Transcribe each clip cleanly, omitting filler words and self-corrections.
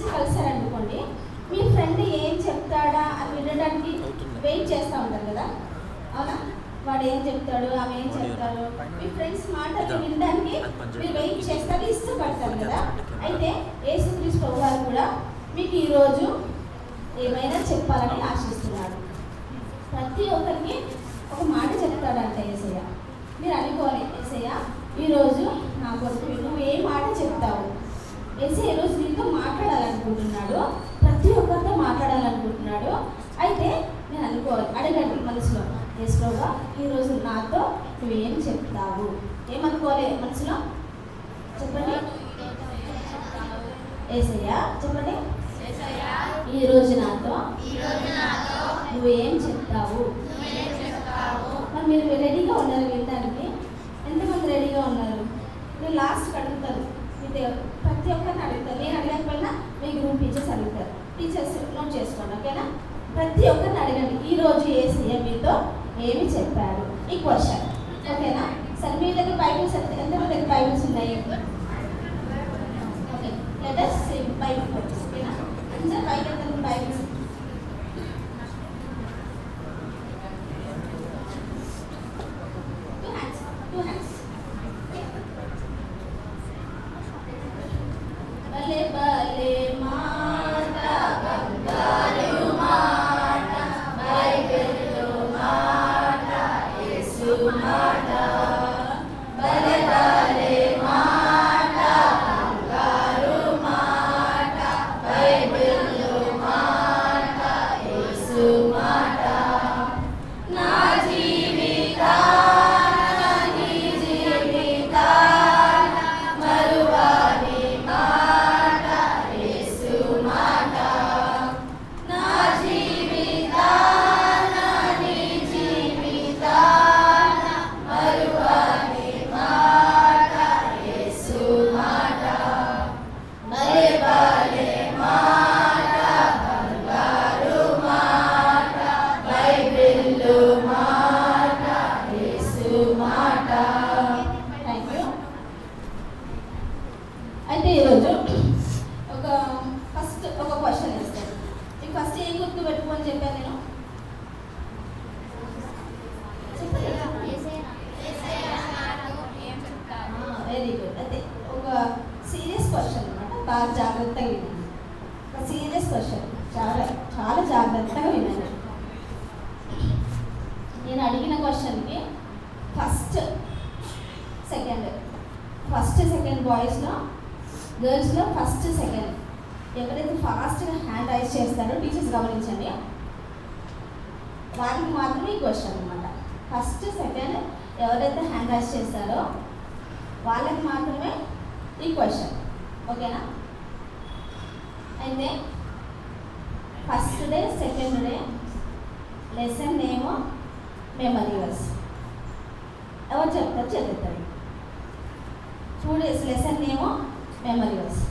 ఫ్రెండ్స్ని కలిసారనుకోండి, మీ ఫ్రెండ్ ఏం చెప్తాడా అని వినడానికి వెయిట్ చేస్తూ ఉంటారు కదా, అవునా? వాడు ఏం చెప్తాడు, ఆమె ఏం చెప్తాడు, మీ ఫ్రెండ్స్ మాటలు వినడానికి మీరు వెయిట్ చేస్తారు, ఇష్టపడతారు కదా. అయితే యేసుక్రీస్తు ప్రభువారు కూడా మీకు ఈరోజు ఏమైనా చెప్పాలని ఆశిస్తున్నాడు. ప్రతి ఒక్కరికి ఒక మాట చెప్తాడంట యేసయ్య. మీరు అనుకోవాలి, యేసయ్య ఈరోజు నా కొరకు నువ్వు ఏ మాట చెప్తావు? యేసయ్య ఈరోజు నీతో మాట్లాడాలనుకుంటున్నాడు, ప్రతి ఒక్కరితో మాట్లాడాలనుకుంటున్నాడు. అయితే నేను అనుకోవాలి, అడగండి మనసులో, యేసు ప్రభువా ఈరోజు నాతో నువ్వేం చెప్తావు? ఏమనుకోవాలి మనసులో? చెప్పండి. యేసయ్య చెప్పండి, ఈరోజు నాతో నువ్వేం చెప్తావు? మరి మీరు రెడీగా ఉన్నారు వినడానికి? ఎంతమంది రెడీగా ఉన్నారు? మీరు లాస్ట్కి అడుగుతారు, ప్రతి ఒక్కరిని అడుగుతారు. నేను అడగకపోయినా మీ గ్రూప్ టీచర్స్ అడుగుతారు. టీచర్స్ నోట్ చేసుకోండి, ఓకేనా? ప్రతి ఒక్కరిని అడగండి, ఈరోజు యేసయ్య మీతో ఏమి చెప్పాడు, ఈ క్వశ్చన్, ఓకేనా? సరే, మీ దగ్గర బైబిల్స్ ఎంతమంది దగ్గర బైబిల్స్ ఉన్నాయి? Okay, let us see Bible first, ఓకేనా? అందరూ బైబిల్ బైబిల్స్ జాగ్రత్తగా వినండి. ఒక సీరియస్ క్వశ్చన్, చాలా చాలా జాగ్రత్తగా వినండి. నేను అడిగిన క్వశ్చన్కి ఫస్ట్ సెకండ్ బాయ్స్లో, గర్ల్స్లో ఫస్ట్ సెకండ్ ఎవరైతే ఫాస్ట్గా హ్యాండ్ రైజ్ చేస్తారో టీచర్స్ గమనించండి, వారికి మాత్రమే ఈ క్వశ్చన్ అనమాట. ఫస్ట్ సెకండ్ ఎవరైతే హ్యాండ్ రైజ్ చేస్తారో వాళ్ళకి మాత్రమే ఈ క్వశ్చన్, ఓకేనా? అయితే first day second day lesson నేమో మెమరీ వర్స్. ఎవరు చెప్తారు? చదువుతారు. 2 days లెసన్ నేమో మెమరీ వర్స్.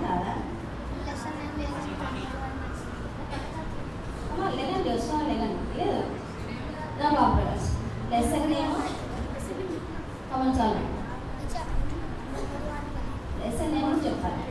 రాదా? లేదండి, వస్తున్నా లేదండి, లేదు నా బాబు. లెసన్ నేమో చాలు, లెసన్ నేమో చెప్పాలి.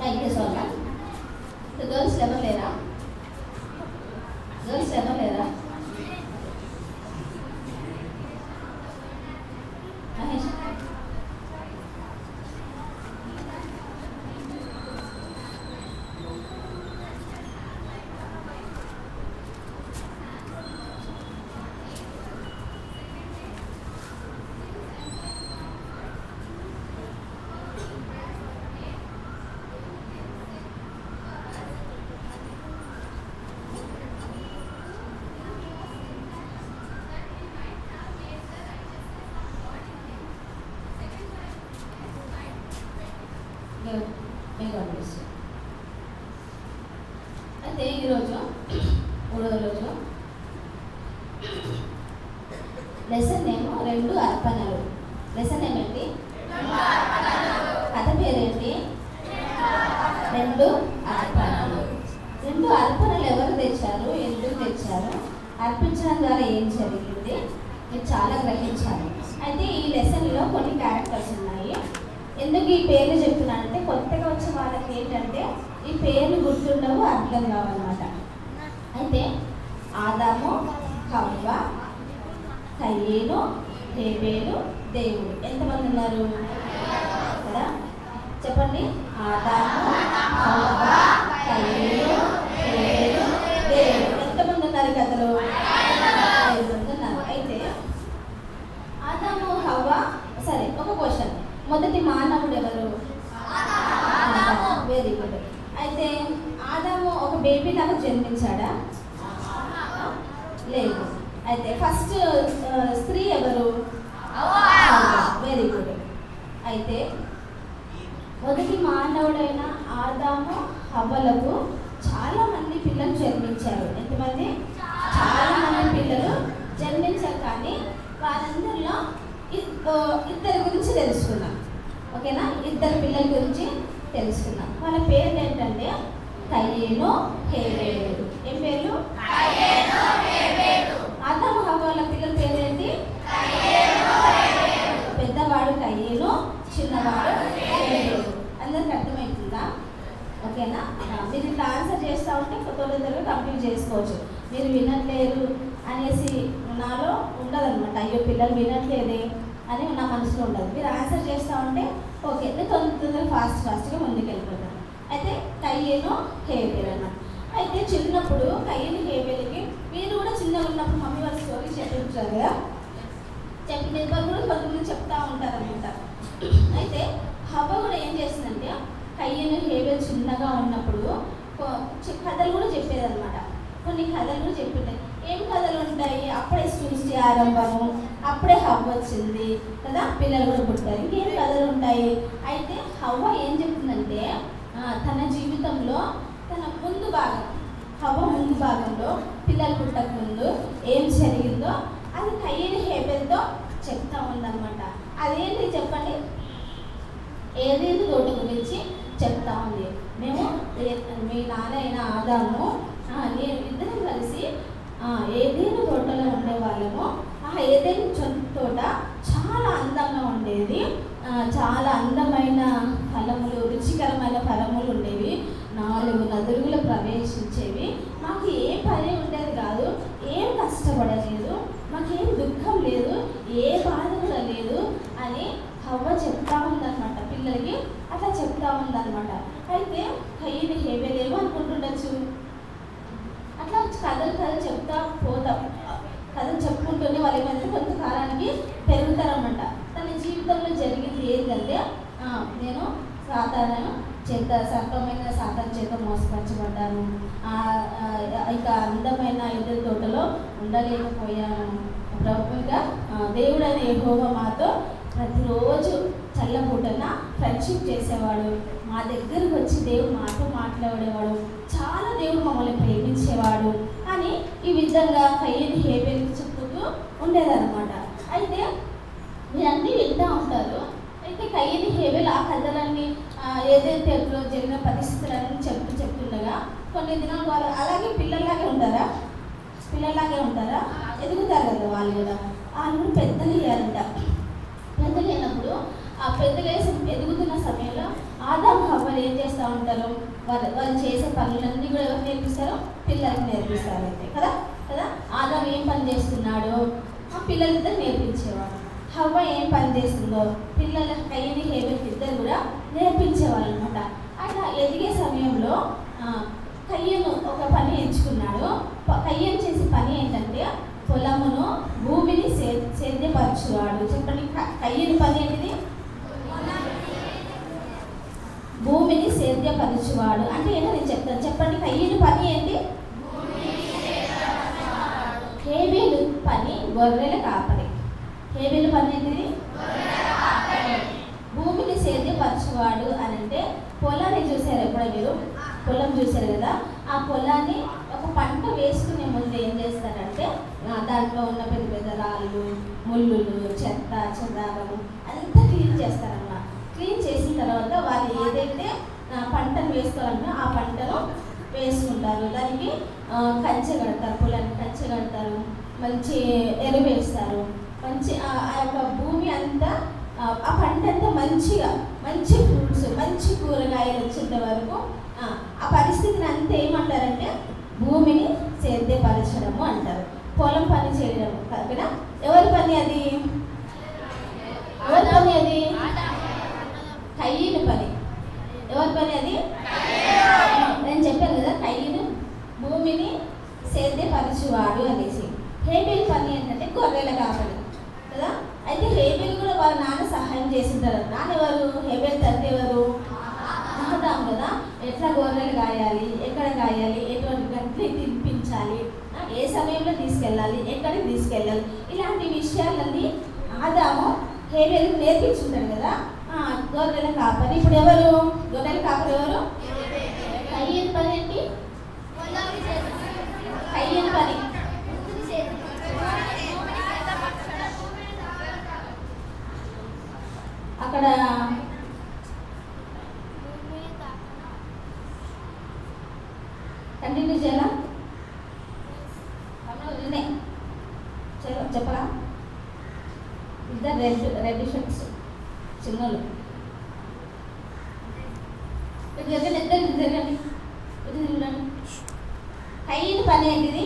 Thank you so much. The girls level lera. Girls level lera. Mahesh. Lesson ఏమో 2 అర్పణలు. లెసన్ ఏమేంటి? కథ పేరేంటి? 2 అర్పణలు. 2 అర్పణలు ఎవరు తెచ్చారు, ఎందుకు తెచ్చారు, అర్పించడం ద్వారా ఏం జరిగింది, మీరు చాలా గ్రహించాలి. అయితే ఈ లెసన్లో కొన్ని క్యారెక్టర్స్ ఉన్నాయి. ఎందుకు ఈ పేర్లు చెప్తున్నానంటే కొత్తగా వచ్చే వాళ్ళకి ఏంటంటే ఈ పేర్లు గుర్తుండవు, అర్థం కావాలన్నమాట. అయితే ఆదాము, హవ్వ, కయ్యేను, హేబేలు, దేవుడు. ఎంతమంది ఉన్నారు కదా? చెప్పండి. ఆదాము, హవ్వ, కయ్యేను, హేబేలు, దేవుడు. ఎంతమంది ఉన్నారు కథలో? 5 మంది ఉన్నారు. అయితే ఆదాము, హవ్వ, సరే ఒక క్వశ్చన్, మొదటి మానవుడు ఎవరు? Very good. అయితే ఆదాము ఒక బేబీ లాగా జన్మించాడా? లేదు. అయితే ఫస్ట్ స్త్రీ ఎవరు? Very good. అయితే మొదటి మానవుడైన ఆదాము, హవ్వలకు చాలా మంది పిల్లలు జన్మించారు. ఎంతమంది? చాలా మంది పిల్లలు జన్మించారు. కానీ వారందరిలో ఇద్దరి గురించి తెలుసుకున్నాం. ఓకేనా? 2 పిల్లల గురించి తెలుసుకున్నాం. వాళ్ళ పేర్లు ఏంటంటే కయ్యేను, హేబేలు. ఏం పేర్లు? ఆదాము హవ్వల పిల్లల పేరేంటి? పెద్దవాడు కయ్యేను, చిన్నవాడు హేబేలు. అందరికి అర్థమవుతుందా? ఓకేనా? మీరు ఇట్లా ఆన్సర్ చేస్తూ ఉంటే తొందరగా కంప్లీట్ చేసుకోవచ్చు. మీరు వినట్లేరు అనేసి నాలో ఉండదన్నమాట. అయ్యో పిల్లలు వినట్లేదే అని నా మనసులో ఉండదు. మీరు ఆన్సర్ చేస్తూ ఉంటే ఓకే, నేను తొందరగా ఫాస్ట్గా ముందుకు వెళ్ళిపోతాను. అయితే కయ్యేను, హేబేలు అన్నమాట. అయితే చిన్నప్పుడు కయ్యేను, హేబేలుకి మీరు కూడా చిన్నగా ఉన్నప్పుడు మమ్మీ వాళ్ళ స్టోరీ చెప్పించారు కదా, చెప్పిన వాళ్ళు కూడా కొంతమంది చెప్తూ ఉంటారనమాట. అయితే హవ్వ కూడా ఏం చేసిందంటే కయ్యేను, హేబేలు చిన్నగా ఉన్నప్పుడు కథలు కూడా చెప్పేదన్నమాట. కొన్ని కథలు కూడా చెప్పింటాయి. ఏం కథలు ఉంటాయి? అప్పుడే సృష్టి ఆరంభము, అప్పుడే హవ్వ వచ్చింది కదా, పిల్లలు కూడా పుట్టారు. ఇంకేం కథలు ఉంటాయి? అయితే హవ్వ ఏం చెప్తుందంటే తన జీవితంలో తన ముందు భాగం, హవ్వ ముందు భాగంలో పిల్లలు పుట్టక ముందు ఏం జరిగిందో అది కయ్యేను, హేబేలుతో చెప్తా ఉందన్నమాట. అదేంటి చెప్పండి? ఏదేది తోట గురించి చెప్తా ఉంది. మేము మీ నాన్న అయిన ఆదాము నేను ఇద్దరం కలిసి ఏదేను తోటలో ఉండేవాళ్ళము. ఏదేను తోట చాలా అందంగా ఉండేది, చాలా అందమైన ఫలములు, రుచికరమైన ఫలములు ఉండేవి, 4 నదులు ప్రవేశించేవి. మాకు ఏ పని ఉండేది కాదు, ఏం కష్టపడలేదు, మాకేం దుఃఖం లేదు, ఏ బాధ కూడా లేదు అని హవ్వ చెప్తా ఉందన్నమాట. పిల్లలకి అట్లా చెప్తా ఉందన్నమాట. అయితే కయ్యేను, హేబేలు ఏమో అనుకుంటుండొచ్చు, అట్లా కథలు చెప్తా పోతాం. కథలు చెప్పుకుంటూనే వాళ్ళు ఏమైతే కొంతకాలానికి పెరుగుతారన్నమాట. తన జీవితంలో జరిగింది ఏంటంటే నేను సర్పమైన సాతాను చేత మోసపరచబడ్డాను, ఇక అందమైన ఎదురు తోటలో ఉండలేకపోయాను. ప్రభుగా దేవుడైన యెహోవా మాతో ప్రతిరోజు చల్లబూటన ఫ్రెండ్షిప్ చేసేవాడు, మా దగ్గరకు వచ్చి దేవుడు మాతో మాట్లాడేవాడు, చాలా దేవుడు మమ్మల్ని ప్రేమించేవాడు అని ఈ విధంగా కయ్యేను, హేబేలుకి చెప్పుతూ ఉండేదన్నమాట. అయితే మీరన్నీ వింటూ ఉంటారు. అయితే కయ్యేను, హేబేలు ఆ కథలన్నీ ఏదైతే జరిగిన పరిస్థితులన్నీ చెప్తుండగా కొన్ని దినాలు వాళ్ళు అలాగే పిల్లల్లాగే ఉంటారా? ఎదుగుతారు కదా వాళ్ళు కూడా. వాళ్ళు కూడా పెద్దలు అయ్యారంట. పెద్దలు అయినప్పుడు ఆ పెద్దలు ఎదుగుతున్న సమయంలో ఆదాము హవ్వలు ఏం చేస్తూ ఉంటారు? వాళ్ళు చేసే పనులన్నీ కూడా ఎవరు నేర్పిస్తారో? పిల్లలకి నేర్పిస్తారు. అయితే కదా ఆదాము ఏం పని చేస్తున్నాడో ఆ పిల్లలిద్దరు నేర్పించేవాడు. హవ్వ ఏం పని చేస్తుందో పిల్లల కయ్యేను, హేబేలు ఇద్దరు కూడా నేర్పించేవాళ్ళు అనమాట. అట్లా ఎదిగే సమయంలో కయ్యేను ఒక పని ఎంచుకున్నాడు. కయ్యేను చేసే పని ఏంటంటే పొలమును, భూమిని సేద్యపరచువాడు. చెప్పండి, కయ్యేను పని ఏంటిది? భూమిని సేద్యపరచువాడు అంటే ఏంటో నేను చెప్తాను. చెప్పండి, కయ్యేను పని ఏంటి? హేబేలు పని గొర్రెల కాపరి. హేబేలు పని ఏంటిది? భూమిని సేద్యపరచువాడు అని అంటే పొలాన్ని చూసారు ఎప్పుడో మీరు? పొలం చూసారు కదా, ఆ పొలాన్ని ఒక పంట వేసుకునే ముందు ఏం చేస్తారంటే దాంట్లో ఉన్న పెద్ద పెద్ద రాళ్ళు, ముళ్ళులు, చెత్త చెదారము అంతా క్లీన్ చేస్తారన్నమాట. క్లీన్ చేసిన తర్వాత వాళ్ళు ఏదైతే పంటను వేసుకోవాలన్నా ఆ పంటను వేసుకుంటారు. దానికి కంచె కడతారు, పొలానికి కంచె కడతారు, మంచి ఎరువు వేస్తారు. మంచి ఆ యొక్క భూమి అంతా ఆ పంట అంతా మంచిగా, మంచి ఫ్రూట్స్, మంచి కూరగాయలు వచ్చేంత వరకు ఆ పరిస్థితిని అంతా ఏమంటారంటే భూమిని సేద్యపరచడము అంటారు. పొలం పని చేయడం కదా. ఎవరి పని అది? ఎవరి పని అది? కయ్యను పని. ఎవరి పని అది? నేను చెప్పాను కదా, కయ్యను భూమిని సేద్యపరచువాడు అనేసి. హేబేల్ పని ఏంటంటే గొర్రెల కాపరి కదా. అయితే హేబేల్ కూడా వాళ్ళ నాన్న సహాయం చేసింటారు. నాన్న ఎవరు? హేబేల్ తండ్రి ఎవరు? ఆదాము కదా. ఎట్లా గొర్రెలు గాయాలి, ఎక్కడ గాయాలి, ఎటువంటి గంటలు తినిపించాలి, ఏ సమయంలో తీసుకెళ్ళాలి, ఎక్కడికి తీసుకెళ్ళాలి, ఇలాంటి విషయాలన్నీ ఆదాము హేబేలుకు నేర్పించుంటాడు కదా. గొర్రెల కాపరి. ఇప్పుడు ఎవరు గొర్రెల కాపరి? ఎవరు? కయ్యను పని ఏంటి? కయ్యను పని అక్కడ కంటిన్యూ చేయాలా? చెప్పరా? ఇద్దరు రెడ్ షర్ట్స్ చిన్నలు జరగండి. కయ్యను పని ఏంటిది?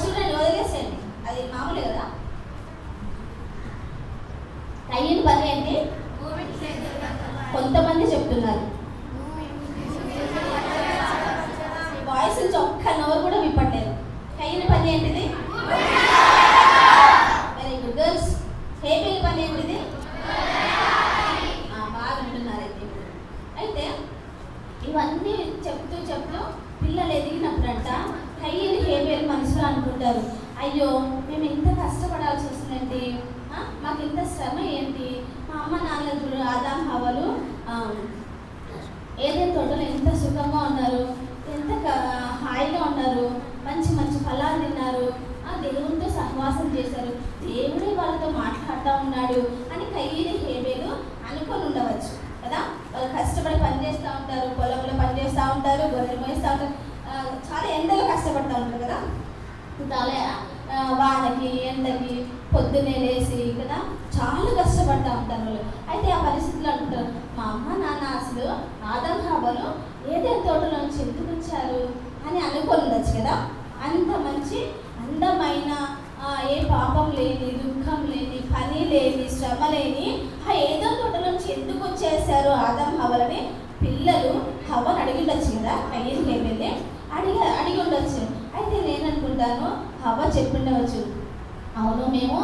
చూడండి, వదిలేసేయండి, అది మామూలే కదా. కయ్యను పని ఏంటి? కొంతమంది చెప్తున్నారు, వాయిస్ నుంచి ఒక్క నోరు కూడా విప్పట్లేదు. కయ్యను పని ఏంటిది? Very good girls. హేబేల్ పని ఏంటిది? బాగుంటున్నారు. అయితే ఇవన్నీ చెప్తూ పిల్లలు ఎదిగినప్పుడంట కయ్యను హేబేల్ మనసులో అనుకుంటారు, అయ్యో మేము ఇంత కష్టపడాల్సి వస్తుందండి, మాకు ఇంత శ్రమ ఏంటి, మా అమ్మ నాన్నలు చూడు ఆదాము హవ్వలు ఏదైనా తోటలో ఎంత సుఖంగా ఉన్నారు, ఎంత హాయిగా ఉన్నారు, మంచి మంచి ఫలాలు తిన్నారు, దేవునితో సహవాసం చేశారు, దేవుడే వాళ్ళతో మాట్లాడుతూ ఉన్నాడు అని కయ్యను హేబేలు అనుకొని ఉండవచ్చు కదా. వాళ్ళు కష్టపడి పనిచేస్తూ ఉంటారు, పొలంలో పనిచేస్తూ ఉంటారు, గొర్రెలు మోయిస్తూ ఉంటారు, చాలా ఎండలో కష్టపడుతూ ఉంటారు కదా. చాలా వానకి ఎండకి పొద్దున్నే లేసి కదా చాలా కష్టపడుతూ ఉంటారు వాళ్ళు. అయితే ఆ పరిస్థితులు అంటారు, మా అమ్మ నాన్న అసలు ఆదాము హవ్వలు ఏదైనా తోటలోంచి ఎందుకు వచ్చారు అని అనుకొని ఉండొచ్చు కదా. అంత మంచి అందమైన ఏ పాపం లేని, దుఃఖం లేని, పని లేని, శ్రమ లేని ఏదో తోటలోంచి ఎందుకు వచ్చేసారు ఆదాము హవ్వలని పిల్లలు హవ్వను అడిగి ఉండొచ్చు కదా. కయ్యను హేబేల్ అడిగి ఉండొచ్చు. అయితే నేను అనుకుంటాను హవ్వ చెప్పిండవచ్చు, అవును మేము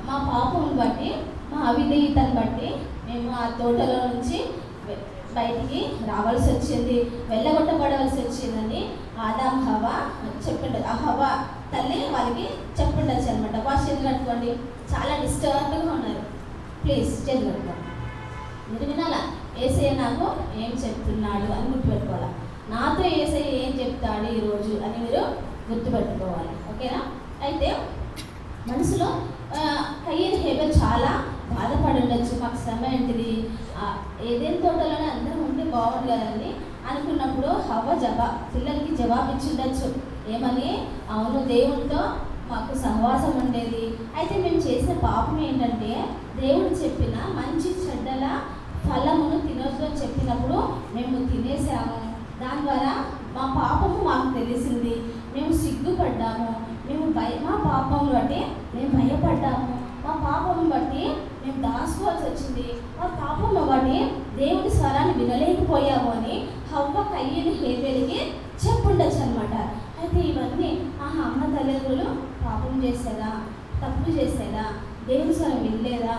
మా పాపం బట్టి, మా అవిధేయతను బట్టి మేము ఆ తోటలో నుంచి బయటికి రావాల్సి వచ్చింది, వెళ్ళగొట్టబడవలసి వచ్చిందని ఆదాము హవ్వ చెప్పిండదు. ఆ హవ్వ తల్లి వాళ్ళకి చెప్పిండొచ్చు అనమాట. వాళ్ళ చేతులు కట్టుకోండి, చాలా డిస్టర్బ్గా ఉన్నారు, ప్లీజ్ చేతులు కట్టుకోండి. మీరు వినాలా, యేసయ్య నాకు ఏం చెప్తున్నాడు అని గుర్తుపెట్టుకోవాలి. నాతో యేసయ్య ఏం చెప్తాడు ఈరోజు అని మీరు గుర్తుపెట్టుకోవాలి, ఓకేనా. అయితే మనసులో కయ్యను హేబేల్ చాలా బాధపడి ఉండొచ్చు, మాకు శ్రమ ఏంటిది, ఏదైనా తోటలోనే అందరం ఉంటే బాగుంది కదండి అనుకున్నప్పుడు హవ్వ పిల్లలకి జవాబు ఇచ్చి ఉండొచ్చు. ఏమని? అవును దేవుడితో మాకు సహవాసం ఉండేది, అయితే మేము చేసిన పాపం ఏంటంటే దేవుడు చెప్పిన మంచి చెడ్డల ఫలమును తినొచ్చు చెప్పినప్పుడు మేము తినేసాము, దాని ద్వారా మా పాపము మాకు తెలిసింది, మేము సిగ్గుపడ్డాము, మేము మా పాపం బట్టి మేము భయపడ్డాము, మా పాపం బట్టి మేము దాచుకోవాల్సి వచ్చింది, మా పాపం బట్టి దేవుని స్వరాన్ని వినలేకపోయాము అని హవ్వ కయ్యను హేబేలుకి చెప్పుండొచ్చు అనమాట. అయితే ఇవన్నీ అమ్మ తల్లిదండ్రులు పాపం చేసేదా, తప్పు చేసేదా, దేవుని స్వరం వినలేదా,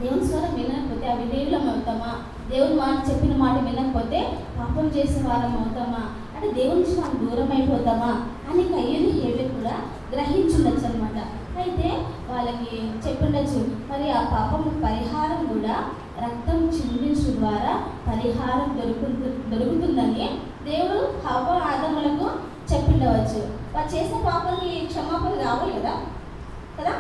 దేవుని స్వరం వినకపోతే అవి దేవులం అవుతామా, దేవుని మాట చెప్పిన మాట వినకపోతే పాపం చేసే వారం అవుతామా, అంటే దేవుని నుంచి మనం దూరం అయిపోతామా అని కయ్యను హేబేలు కూడా గ్రహించుండొచ్చు అనమాట. అయితే వాళ్ళకి చెప్పుండొచ్చు, మరి ఆ పాపం పరిహారం కూడా రక్తం చిందించు ద్వారా పరిహారం దొరుకుతుందని దేవుడు హవ్వ ఆదాములకు చెప్పిండవచ్చు. వాళ్ళు చేసిన పాపానికి క్షమాపణ రావాలి కదా. కదా,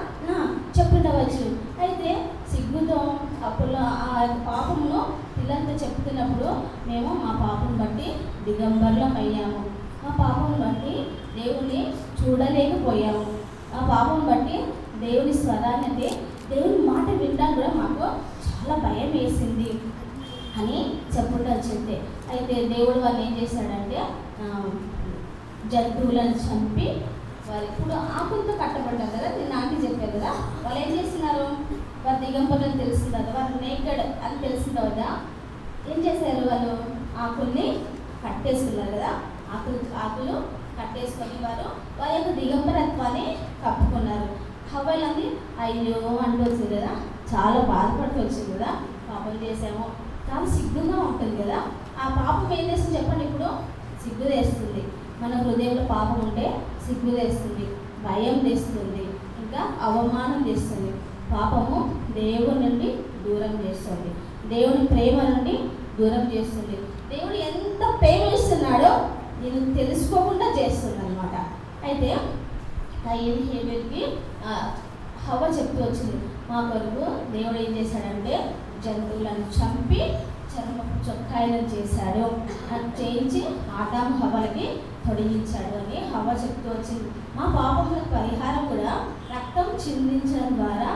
చెప్పుండవచ్చు. అయితే సిగ్గుతో అప్పుడు ఆ పాపమును పిల్లలతో చెప్తున్నప్పుడు మేము మా పాపం బట్టి దిగంబర్లం అయ్యాము, మా పాపం బట్టి దేవుని చూడలేకపోయాము, మా పాపం బట్టి దేవుని స్వరాన్ని అంటే దేవుని మాట వినడానికి కూడా మాకు చాలా భయం వేసింది అని చెప్పుంటే. అయితే దేవుడు వాళ్ళు ఏం చేశాడంటే జంతువులను చంపి వాళ్ళు ఇప్పుడు ఆకులతో కట్టబడ్డారు కదా, నేను ఆంటీ చెప్పారు కదా, వాళ్ళు ఏం చేస్తున్నారు, వారి దిగంబరులను తెలిసింది కదా, వారు నేకెడ్ అని తెలిసింది కదా, ఏం చేశారు, వాళ్ళు ఆకుల్ని కట్టేసుకున్నారు కదా, ఆకులు కట్టేసుకొని వారి యొక్క దిగంబరత్వాన్ని కప్పుకున్నారు. హవ్వలంది అయ్యో అంటూ వచ్చింది కదా, చాలా బాధపడుతూ వచ్చింది కదా, పాపం చేసాము, చాలా సిగ్గుగా ఉంటుంది కదా. ఆ పాపం ఏం చేస్తుంది చెప్పండి, ఇప్పుడు సిగ్గు తెస్తుంది. మన హృదయంలో పాపం ఉంటే సిగ్గు తెస్తుంది, భయం తెస్తుంది, ఇంకా అవమానం చేస్తుంది. పాపము దేవుని నుండి దూరం చేస్తుంది, దేవుని ప్రేమ నుండి దూరం చేస్తుంది. దేవుడు ఎంత ప్రేమిస్తున్నాడో నేను తెలుసుకోకుండా చేస్తుంది అనమాట. అయితే కయీను హేబెలుకి హవ్వ చెప్తూ వచ్చింది, మా కొరకు దేవుడు ఏం చేశాడంటే జంతువులను చంపి చర్మపు చొక్కాయలను చేశాడు, అది చేయించి ఆదాము హవ్వలకి తొడిగించాడు అని హవ్వ చెప్తూ వచ్చింది. మా పాపములకు పరిహారం కూడా రక్తం చిందించడం ద్వారా,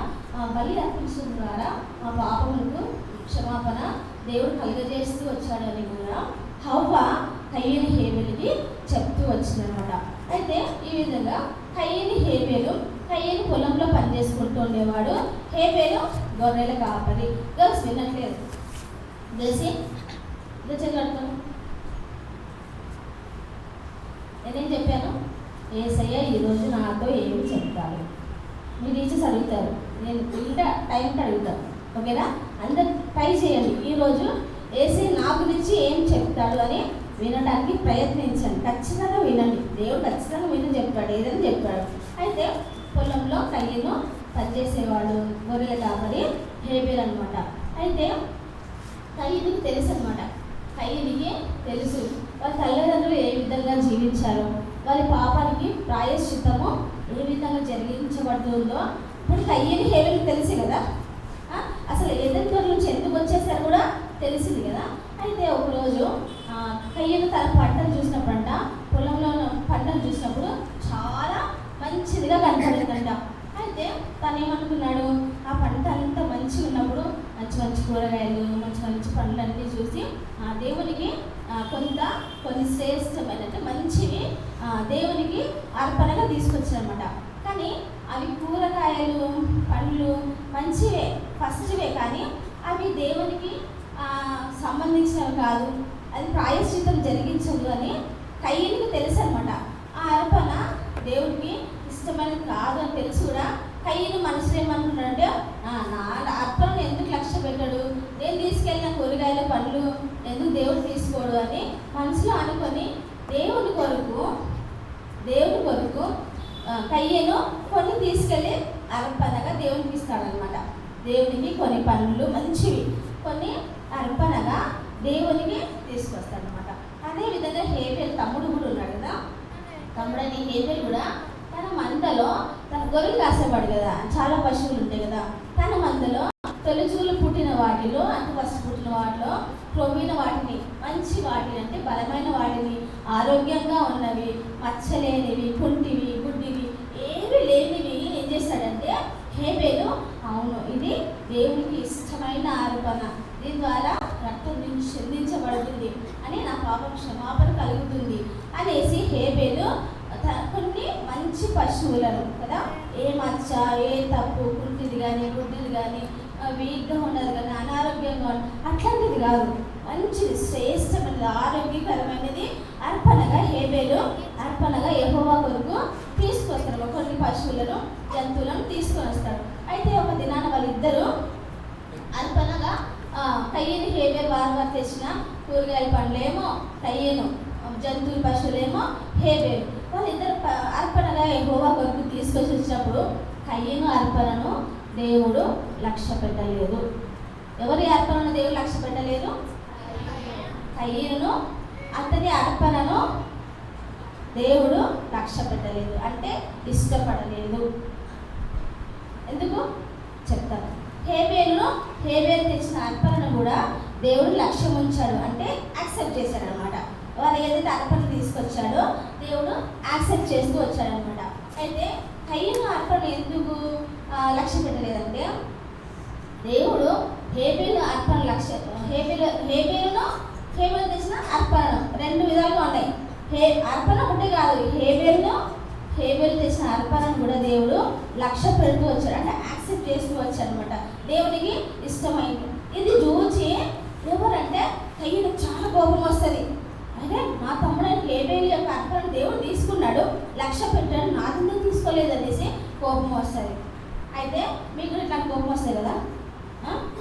బలి అర్పించడం ద్వారా మా పాపములకు క్షమాపణ దేవుడు కలుగజేస్తూ వచ్చాడని కూడా హవ్వ కయీను హేబెలుకి చెప్తూ వచ్చిందనమాట. అయితే ఈ విధంగా కయీను పొలంలో పనిచేసుకుంటూ ఉండేవాడు, హేబెలు గొర్రెల కాపరి. గర్ల్స్ వినట్లేదు, తెలిసి కడతాను. నేనేం చెప్పాను, యేసయ్య ఈరోజు నాతో ఏమి చెప్తారు, మీ టీచర్స్ అడుగుతారు, నేను ఇంకా టైంకి అడుగుతాను, ఓకేనా? అందరు ట్రై చేయండి, ఈరోజు యేసయ్య నా గురించి ఏం చెప్తాడు అని వినడానికి ప్రయత్నించండి. ఖచ్చితంగా వినండి, దేవుడు ఖచ్చితంగా విని చెప్తాడు, ఏదైనా చెప్తాడు. అయితే పొలంలో కయీను పనిచేసేవాడు, గొర్రెల కాపరి హేబెలు అనమాట. అయితే కయీనుకి తెలుసు అనమాట, కయీనుకి తెలుసు వాళ్ళ తల్లిదండ్రులు ఏ విధంగా జీవించారో, వారి పాపానికి ప్రాయశ్చిత్తము ఏ విధంగా జరిగించబడుతుందో ఇప్పుడు కయీను హేబెలుకి తెలుసు కదా. అసలు ఎదురు నుంచి ఎందుకు వచ్చేసారు కూడా తెలిసింది కదా. అయితే ఒకరోజు కయీను తన పంటను చూసినప్పుడంట, పొలంలో పంటను చూసినప్పుడు చాలా మంచిదిగా కనపడిందంట. అయితే తను ఏమనుకున్నాడు, ఆ పంట అంతా మంచిగా ఉన్నప్పుడు మంచి మంచి కూరగాయలు, మంచి మంచి పండ్లన్నీ చూసి దేవునికి కొన్ని శ్రేష్టమైన అంటే మంచివి దేవునికి అర్పణగా తీసుకొచ్చారనమాట. కానీ అవి కూరగాయలు, పండ్లు మంచివే, ఫస్ట్వే, కానీ అవి దేవునికి సంబంధించినవి కాదు, అది ప్రాయశ్చిత్తం జరిగించదు అని కయీనుకి తెలుసు అనమాట. ఆ అర్పణ దేవుడికి ఇష్టమైనది కాదు అని తెలుసు కూడా కయీను మనసులో ఏమనుకున్నాడంటే, నా అర్పణను ఎందుకు లక్ష్య పెట్టాడు, నేను తీసుకెళ్ళిన కూరగాయల పండ్లు ఎందుకు దేవుడు తీసుకోడు అని మనసులో అనుకొని దేవుని కొరకు కయీను కొన్ని తీసుకెళ్ళి అర్పణగా దేవునికి ఇస్తాడనమాట. దేవునికి కొన్ని పండ్లు మంచివి కొన్ని అర్పణగా దేవునికి తీసుకొస్తాడనమాట. అదేవిధంగా హేబెలు తమ్ముడు కూడా ఉన్నాడు కదా, తమ్ముడని హేబెలు కూడా తన మందలో తన గొర్రెలు కాసేవాడు కదా, చాలా పశువులు ఉంటాయి కదా, తన మందలో తొలిచూలు పుట్టిన వాటిలో అంటే ఫస్ట్ పుట్టిన వాటిలో క్రొవ్విన వాటిని, మంచి వాటిని అంటే బలమైన వాటిని, ఆరోగ్యంగా ఉన్నవి, మచ్చలేనివి, కుంటివి, గుడ్డివి, ఏవి లేనివి ఏం చేస్తాడంటే హేబెలు, అవును ఇది దేవునికి ఇష్టమైన అర్పణ, దీని ద్వారా రక్తం చెందించబడుతుంది అని నా పాపం క్షమాపణ కలుగుతుంది అనేసి హేబెలు కొన్ని మంచి పశువులను కదా, ఏ మచ్చ, ఏ తప్పు, కుంటిది కానీ, గుడ్డిది కానీ, వీక్గా ఉన్నది కానీ, అనారోగ్యంగా అట్లాంటిది కాదు, మంచిది శ్రేష్టమైనది ఆరోగ్యకరమైనది అర్పణగా హేబెలు అర్పణగా యెహోవా కొరకు తీసుకొస్తారు. కొన్ని పశువులను, జంతువులను తీసుకొని వస్తాడు. అయితే ఒక దినాన వాళ్ళిద్దరూ అర్పణగా కయీను హేబెలు వారు తెచ్చిన కూరగాయల పండ్లేమో కయీను, జంతువుల పశువులేమో హేబెలు, వాళ్ళిద్దరు అర్పణగా యెహోవా కొరకు తీసుకొచ్చి వచ్చినప్పుడు కయీను అర్పణను దేవుడు లక్ష్య పెట్టలేదు. ఎవరి అర్పణను దేవుడు లక్ష్య పెట్టలేదు? కయీనును అతని అర్పణను దేవుడు లక్ష్య పెట్టలేదు, అంటే ఇష్టపడలేదు. ఎందుకు చెప్తాను. హేబేలు తెచ్చిన అర్పణను కూడా దేవుడు లక్ష్యం ఉంచాడు, అంటే యాక్సెప్ట్ చేశాడు అనమాట. వారు ఏదైతే అర్పణ తీసుకొచ్చాడో దేవుడు యాక్సెప్ట్ చేస్తూ వచ్చాడనమాట. అయితే కయ్యను అర్పణ ఎందుకు లక్ష్య పెట్టలేదంటే, దేవుడు హేబేలు అర్పణ హేబేలు తెచ్చిన అర్పణ రెండు విధాలుగా ఉన్నాయి. అర్పణ ఒకటే కాదు, హేబేలు తెచ్చిన అర్పణను కూడా దేవుడు లక్ష్య పెడుతూ వచ్చాడు, అంటే యాక్సెప్ట్ చేస్తూ వచ్చాడు అనమాట. దేవునికి ఇష్టమైంది. ఇది చూచి ఎవరంటే కయ్యను చాలా కోపం వస్తుంది. అయితే నా తమ్ముడైన హేబేలు యొక్క అర్పణ దేవుడు తీసుకున్నాడు, లక్ష్య పెట్టాడు, నాదెందుకు తీసుకోలేదు అనేసి కోపం వస్తుంది. అయితే మీకు ఇట్లా కోపం వస్తాయి కదా,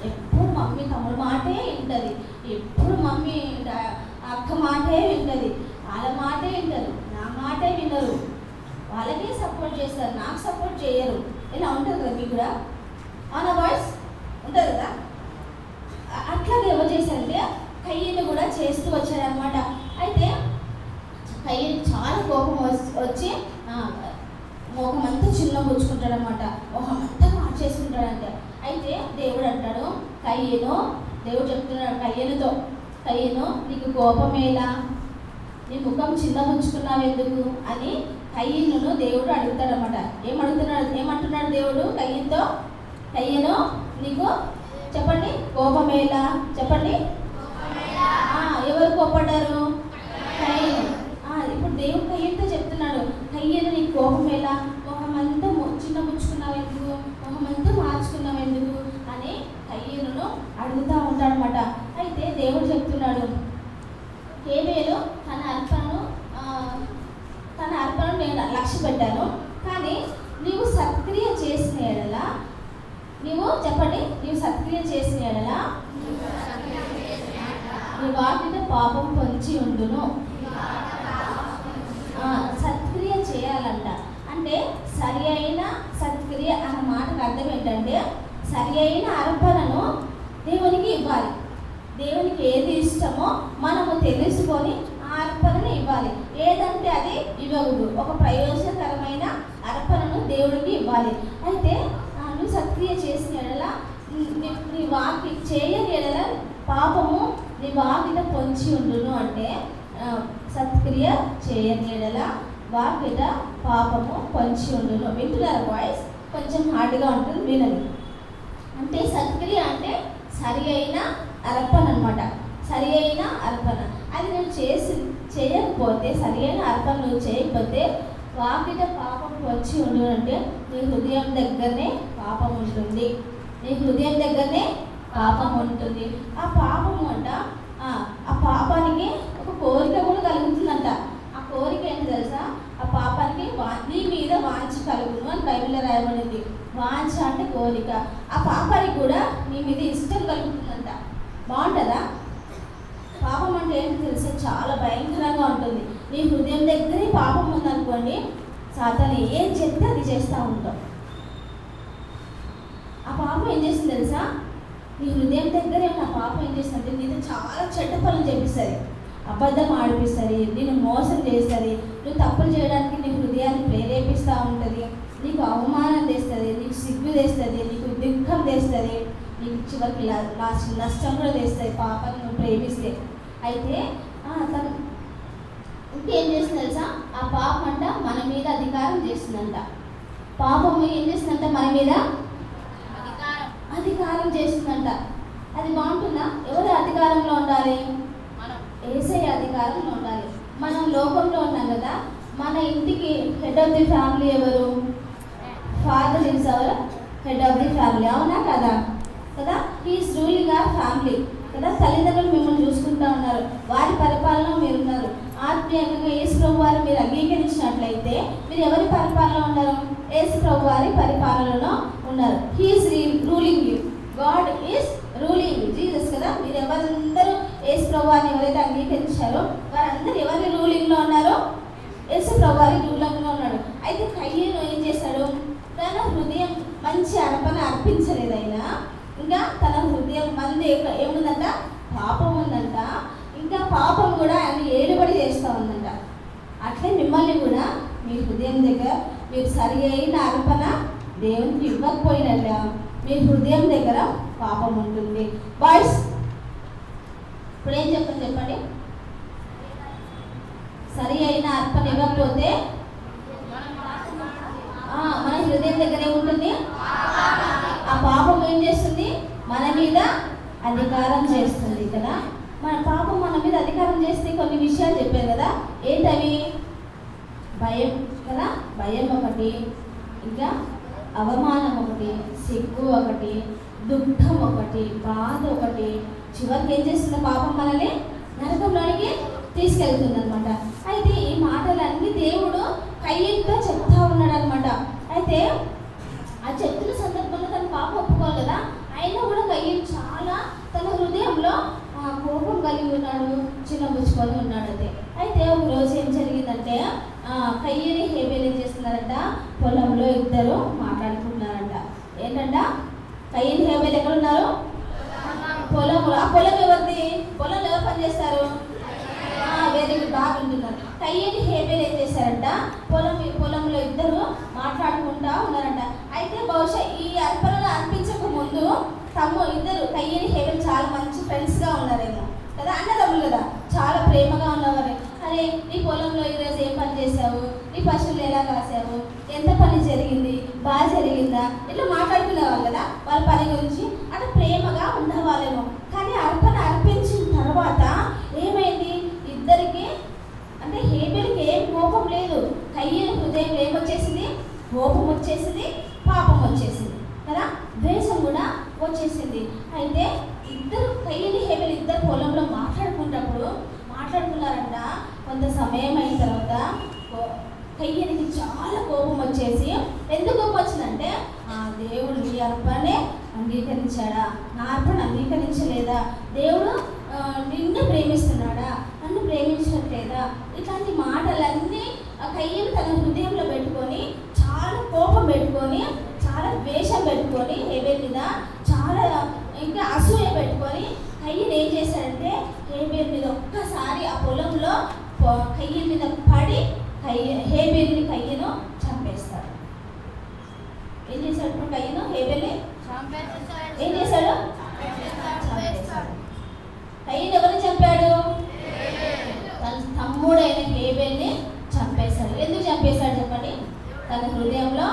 ఎప్పుడు మమ్మీ తమ్ముడు మాటే వింటుంది, ఎప్పుడు మమ్మీ అక్క మాటే వింటుంది, వాళ్ళ మాటే వింటారు, నా మాటే వినరు, వాళ్ళకే సపోర్ట్ చేస్తారు, నాకు సపోర్ట్ చేయరు. ఇలా ఉంటుంది కదా మీకు కూడా, ఆన్ వాయిస్ ఉంటుంది కదా. అట్లాగే ఎవరు చేశారంటే కయ్యను కూడా చేస్తూ వచ్చారనమాట. అయితే కయ్యను చాలా కోపం వచ్చి మొహమంతా చిన్న పుచ్చుకుంటాడనమాట, మొహమంతా మార్చేసుకుంటాడంటే. అయితే దేవుడు అంటాడు దేవుడు చెప్తున్నాడు కయ్యనుతో, నీకు కోపమేలా, నీ ముఖం చిన్న పుచ్చుకున్నావు ఎందుకు అని కయ్యను దేవుడు అడుగుతాడనమాట. ఏమంటున్నాడు దేవుడు కయ్యనుతో, కయ్యను నీకు చెప్పండి కోపమేలా, చెప్పండి. ఎవరు కోపడ్డారు? కయ్యను. ఇప్పుడు దేవుడు కయ్యనుతో చెప్తున్నాడు, కయ్యను నీకు కోపమేలా, మొహమంతా చిన్న పుచ్చుకున్నావు ఎందుకు, మొహమంతా మార్చుకున్నావు ఎందుకు అని కయ్యను అడుగుతూ ఉంటాడనమాట. అయితే దేవుడు చెప్తున్నాడు, హేబేలు తన అర్పణను నేను లక్ష్య పెట్టాను, కానీ నీవు సత్క్రియ చేసిన ఎడల, నీవు చెప్పండి, నీవు సత్క్రియ చేసిన ఎడల నీ వాటితో పాపం పొంచి ఉండును. సత్క్రియ చేయాలంట, అంటే సరి అయిన సత్క్రియ అన్న మాటకు అర్థం ఏంటంటే, సరి అయిన అర్పణను దేవునికి ఇవ్వాలి. దేవునికి ఏది ఇష్టమో మనము తెలుసుకొని ఆ అర్పణను ఇవ్వాలి. ఏదంటే అది ఇవ్వకూడదు. ఒక ప్రయోజనకరమైన అర్పణను దేవుడికి ఇవ్వాలి. అయితే నువ్వు సత్క్రియ చేసిన ఎడల, నీ వాకి చేయని ఎడల పాపము నీ వాకిట పొంచి ఉండును. అంటే సత్క్రియ చేయని ఎడల వాకిట పాపము పొంచి ఉండును. వింటున్నారా వాయిస్? కొంచెం హార్డ్గా ఉంటుంది, వినండి. అంటే సత్క్రియ అంటే సరి అయిన అర్పణ అనమాట. సరి అయిన అర్పణ అది నువ్వు చేయకపోతే, సరి అయిన అర్పణ నువ్వు చేయకపోతే వాకిట పాపం పొంచి ఉండును. అంటే నీ హృదయం దగ్గరనే పాపం ఉంటుంది, నీ హృదయం దగ్గరనే పాపం ఉంటుంది. ఆ పాపము అంట, ఆ పాపానికి ఒక కోరిక కూడా కలుగుతుందంట. ఆ కోరిక ఏంటి తెలుసా? ఆ పాపానికి నీ మీద వాంఛ కలుగును అని బైబిల్లో రాయబడింది. వాంఛ అంటే కోరిక. ఆ పాపానికి కూడా నీ మీద ఇష్టం కలుగుతుందంట. బాగుంటుందా? పాపం అంటే ఏంటి తెలుసా? చాలా భయంకరంగా ఉంటుంది. నీ హృదయం దగ్గరే పాపం ఉందనుకోండి, సాతాను ఏం చెప్తే అది చేస్తూ ఉంటాం. ఆ పాపం ఏం చేస్తుంది తెలుసా? నీ హృదయం దగ్గరే ఉన్న పాపం ఏం చేస్తుంది? నీతో చాలా చెడ్డ పనులు చేపిస్తుంది, అబద్ధం ఆడిపిస్తుంది, నేను మోసం చేస్తుంది, నువ్వు తప్పులు చేయడానికి నీ హృదయాన్ని ప్రేరేపిస్తూ ఉంటుంది, నీకు అవమానం తెస్తుంది, నీకు సిగ్గు తెస్తుంది, నీకు దుఃఖం తెస్తుంది, నీకు చివరికి నష్టం కూడా తెస్తుంది పాపాన్ని నువ్వు ప్రేమిస్తే. అయితే తను ఇంకేం చేస్తుంది తెలుసా? ఆ పాపం అంట మన మీద అధికారం చేస్తుందంట. పాపం ఏం చేస్తుందంట? మన మీద అధికారం చేస్తుందంట. అది బాగుంటుందా? ఎవరి అధికారంలో ఉండాలి? మనం యేసయ్య అధికారంలో ఉండాలి. మనం లోకంలో ఉన్నాం కదా, మన ఇంటికి హెడ్ ఆఫ్ ది ఫ్యామిలీ ఎవరు? Father is our head of the family, అవునా కదా? హీఈస్ రూలింగ్ అవర్ ఫ్యామిలీ కదా. తల్లిదండ్రులు మిమ్మల్ని చూసుకుంటూ ఉన్నారు, వారి పరిపాలన మీరున్నారు. ఆత్మీయంగా యేసు ప్రభు వారు మీరు అంగీకరించినట్లయితే మీరు ఎవరి పరిపాలన ఉన్నారు? యేసు ప్రభు వారి పరిపాలనలో ఉన్నారు. He's ruling you, God is ruling you, Jesus కదా. మీరు ఎవరందరూ యేసు ప్రభు వారిని ఎవరైతే అంగీకరించారో వారందరూ ఎవరి రూలింగ్లో ఉన్నారో? యేసు ప్రభు వారి రూలింగ్లో ఉన్నాడు. అయితే కయ్యను ఏం చేశాడు? తన హృదయం మంచి అర్పణ అర్పించలేదు అయినా, ఇంకా తన హృదయం మంది ఏముందంట? పాపం ఉందంట. ఇంకా పాపం కూడా ఆయన ఏలుబడి చేస్తూ ఉందంట. అట్లే మిమ్మల్ని కూడా మీ హృదయం దగ్గర మీరు సరి అయిన అర్పణ దేవునికి ఇవ్వకపోయినట్లా మీ హృదయం దగ్గర పాపం ఉంటుంది. బాయ్స్ ఇప్పుడు ఏం చెప్పండి. సరి అయిన అర్పణ ఇవ్వకపోతే మన హృదయం దగ్గర ఏముంటుంది? ఆ పాపం ఏం చేస్తుంది? మన మీద అధికారం చేస్తుంది కదా. మన పాపం మన మీద అధికారం చేస్తే కొన్ని విషయాలు చెప్పారు కదా. ఏంటవి? భయం కదా, భయం ఒకటి, ఇంకా అవమానం ఒకటి, సిగ్గు ఒకటి, దుఃఖం ఒకటి, బాధ ఒకటి. చివరికి ఏం చేస్తుంది? పాపం మనల్ని నరకంలోనికి తీసుకెళ్తుంది అనమాట. అయితే ఈ మాటలన్నీ దేవుడు కయ్యతో చెప్తా ఉన్నాడు అనమాట. అయితే ఆ చెప్తున్న సందర్భంలో తన పాపం ఒప్పుకోవాలి కదా. అయినా కూడా కయ్యం చాలా తన హృదయంలో కోపం కలిగి ఉన్నాడు, చిన్నబుచ్చుకొని ఉన్నాడు. అయితే ఒక రోజు ఏం జరిగిందంటే కయ్యని హేబేల్ ఏం చేస్తున్నారంట? పొలంలో ఇద్దరు మాట్లాడుకుంటున్నారంట. ఏంటంట? కయ్యని హేబేల్ ఎక్కడ ఉన్నారు? పొలంలో. ఆ పొలం ఎవరిది? పొలంలో ఎవరు పనిచేస్తారు? వేరే బాగా వింటున్నారు. కయ్యని హేబేల్ ఏం చేశారంట? పొలంలో ఇద్దరు మాట్లాడుకుంటా ఉన్నారంట. అయితే బహుశా ఈ అర్పణలు అర్పించక ముందు ఇద్దరు కయ్యని హేబేల్ చాలా మంచి ఫ్రెండ్స్గా ఉన్నారేమో కదా, అన్నదమ్ములు కదా, చాలా ప్రేమగా ఉన్నవారు. అరే నీ పొలంలో ఈరోజు ఏం పని చేసావు, నీ పశువులు ఎలా కాసావు, ఎంత పని జరిగింది, బాగా జరిగిందా, ఇట్లా మాట్లాడుకునేవాళ్ళు కదా వాళ్ళ పని గురించి. అట్లా ప్రేమగా ఉండేవాళ్ళేమో. కానీ అర్పణ అర్పించిన తర్వాత ఏమైంది? ఇద్దరికి అంటే హేబేల్కి ఏం కోపం లేదు, కయ్యని హృదయంలో ఏమొచ్చేసింది? కోపం వచ్చేసింది, పాపం వచ్చేసింది కదా, ద్వేషం కూడా వచ్చేసింది. అయితే ఇద్దరు కయ్యని హేబేల్ ఇద్దరు పొలంలో మాట్లాడుకున్నారంట. కొంత సమయం అయిన తర్వాత కయ్యనికి చాలా కోపం వచ్చేసి, ఎందుకు కోపం వచ్చిందంటే దేవుడు నీ అర్పణనే అంగీకరించాడా, నా అర్పణ అంగీకరించలేదా, దేవుడు నిన్ను ప్రేమిస్తున్నాడా, నన్ను ప్రేమించట్లేదా, ఇట్లాంటి మాటలన్నీ కయ్యను తన హృదయంలో పెట్టుకొని చాలా కోపం పెట్టుకొని చాలా ద్వేషం పెట్టుకొని హేబేల్ మీద చాలా ఇంకా అసూయ పెట్టుకొని కయ్యను ఏం చేశాడంటే హేబేల్ మీద ఒక్కసారి ఆ పొలంలో కయ్యను మీద పడి హేబేల్ని కయ్యను చంపేస్తాడు. ఏం చేశాడు? ఇప్పుడు కయ్యను హేబేల్ని ఏం చేశాడు? చంపేస్తాడు. కయ్యను ఎవరిని చంపాడు? తన తమ్ముడైన హేబేల్ని చంపేశాడు. ఎందుకు చంపేశాడు చెప్పండి? తన హృదయంలో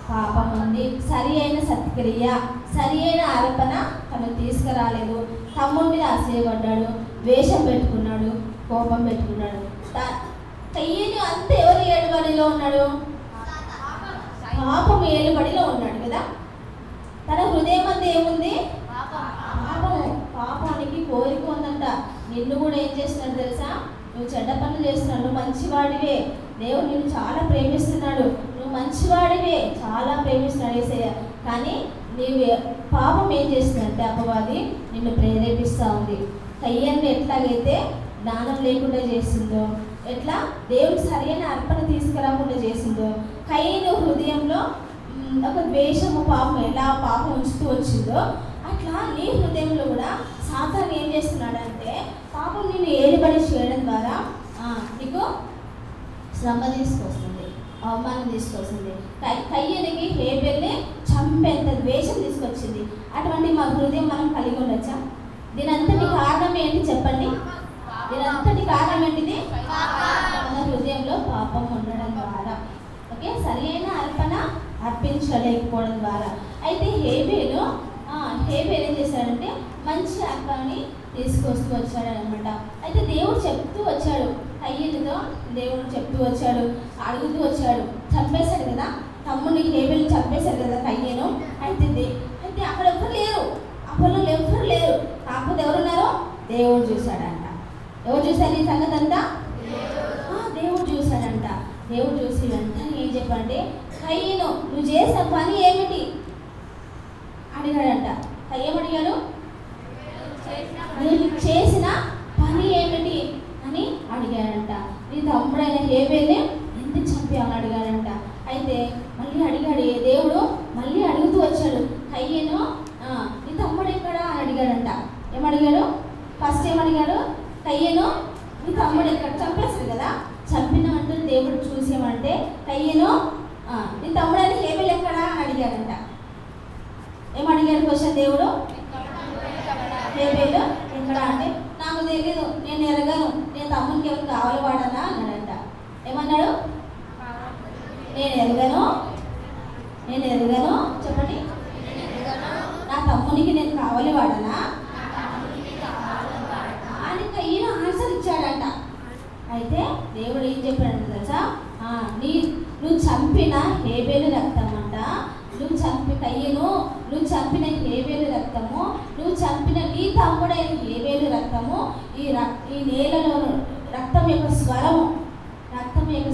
పాపం ఉంది, సరి అయిన సత్క్రియ, సరి అయిన అర్పణ తను తీసుకురాలేదు, తమ్ముడి మీద ఆశయపడ్డాడు, వేషం పెట్టుకున్నాడు, కోపం పెట్టుకున్నాడు. కయ్యను అంత ఎవరు ఏలుబడిలో ఉన్నాడు? పాపం ఏలుబడిలో ఉన్నాడు కదా. తన హృదయం అంతా ఏముంది? పాపానికి కోరిక ఉందంట. నిన్ను కూడా ఏం చేస్తున్నాడు తెలుసా? నువ్వు చెడ్డ పనులు చేస్తున్నాడు, నువ్వు మంచివాడివే, దేవుడు నిన్ను చాలా ప్రేమిస్తున్నాడు, నువ్వు మంచివాడివే, చాలా ప్రేమిస్తున్నాడు యేసయ్య. కానీ నీవు పాపం ఏం చేస్తుందంటే అపవాది నిన్ను ప్రేరేపిస్తూ ఉంది. కయ్యన్ని ఎట్లాగైతే జ్ఞానం లేకుండా చేసిందో, ఎట్లా దేవుడికి సరైన అర్పణ తీసుకురాకుండా చేసిందో, కయ్యను హృదయంలో ఒక ద్వేషము పాపం ఎలా పాపం ఉంచుతూ వచ్చిందో, అట్లా నీ హృదయంలో కూడా సాతాను ఏం చేస్తున్నాడంటే పాపం నిన్ను ఏలుబడి చేయడం ద్వారా నీకు శ్రమ తీసుకొస్తుంది, అవమానం తీసుకొస్తుంది. కయ్యనికి హేబేల్ని చంపేంత ద్వేషం తీసుకొచ్చింది. అటువంటి మా హృదయం మనం కలిగి ఉండొచ్చా? దీనంతటి కారణం ఏంటి చెప్పండి? దీనంతటి కారణం ఏంటిది? మన హృదయంలో పాపం ఉండడం ద్వారా, ఓకే, సరి అయిన అర్పణ అర్పించలేకపోవడం ద్వారా. అయితే హేబేలు ఏం చేశాడంటే మంచి అర్పణని తీసుకొస్తూ వచ్చాడు అనమాట. అయితే దేవుడు చెప్తూ వచ్చాడు కయ్యనుతో, దేవుడు చెప్తూ వచ్చాడు, అడుగుతూ వచ్చాడు. చంపేశాడు కదా తమ్ముడిని, హేబేల్ని చంపేశాడు కదా కయ్యను. అయితే అక్కడ ఎవరు లేరు, ఆ పొలంలో ఎవరు లేరు, కాకపోతే ఎవరున్నారో దేవుడు చూశాడంట. ఎవరు చూశాడు ఈ సంగతి అంతా? దేవుడు చూశాడంట. దేవుడు చూసి వెంటనే ఏం చెప్పంటే, కయ్యను నువ్వు చేసిన పని ఏమిటి అడిగాడంట. ఏమడిగాడు? నువ్వు చేసిన పని ఏమిటి అని అడిగాడంట. నీ తమ్ముడైన హేబేల్ని ఎందుకు చంపావని అడిగాడంట. అయితే మళ్ళీ అడిగాడు దేవుడు, మళ్ళీ అడుగుతూ వచ్చాడు కయ్యను నీ తమ్ముడు ఎక్కడా అని అడిగాడంట. ఏమడిగాడు? ఫస్ట్ ఏమడిగాడు? కయ్యను నీ తమ్ముడు ఎక్కడ? చంపేస్తాడు కదా, చంపిన అంటే దేవుడు చూసేమంటే కయ్యను నీ తమ్ముడైన హేబేల్ ఎక్కడా అని అడిగాడంట. ఏమడిగాడు క్వశ్చన్ దేవుడు? హేబేలు ఎక్కడ అంటే నాకు తెలియదు, నేను ఎరగను, నేను తమ్మునికి ఎవరు కావాలి వాడనా అన్నాడంట. ఏమన్నాడు? నేను ఎరగను చెప్పండి, నా తమ్మునికి నేను కావాలి వాడనా అని కయ్యను ఆన్సర్ ఇచ్చాడంట. అయితే దేవుడు ఏం చెప్పాడంట తెలుసా? నువ్వు చంపిన హేబేలు రక్తం అంట, నువ్వు చంపిన హేబేలు రక్తము, నువ్వు చంపిన నీ తమ్ముడైన హేబేలు రక్తము ఈ నేలలో రక్తం యొక్క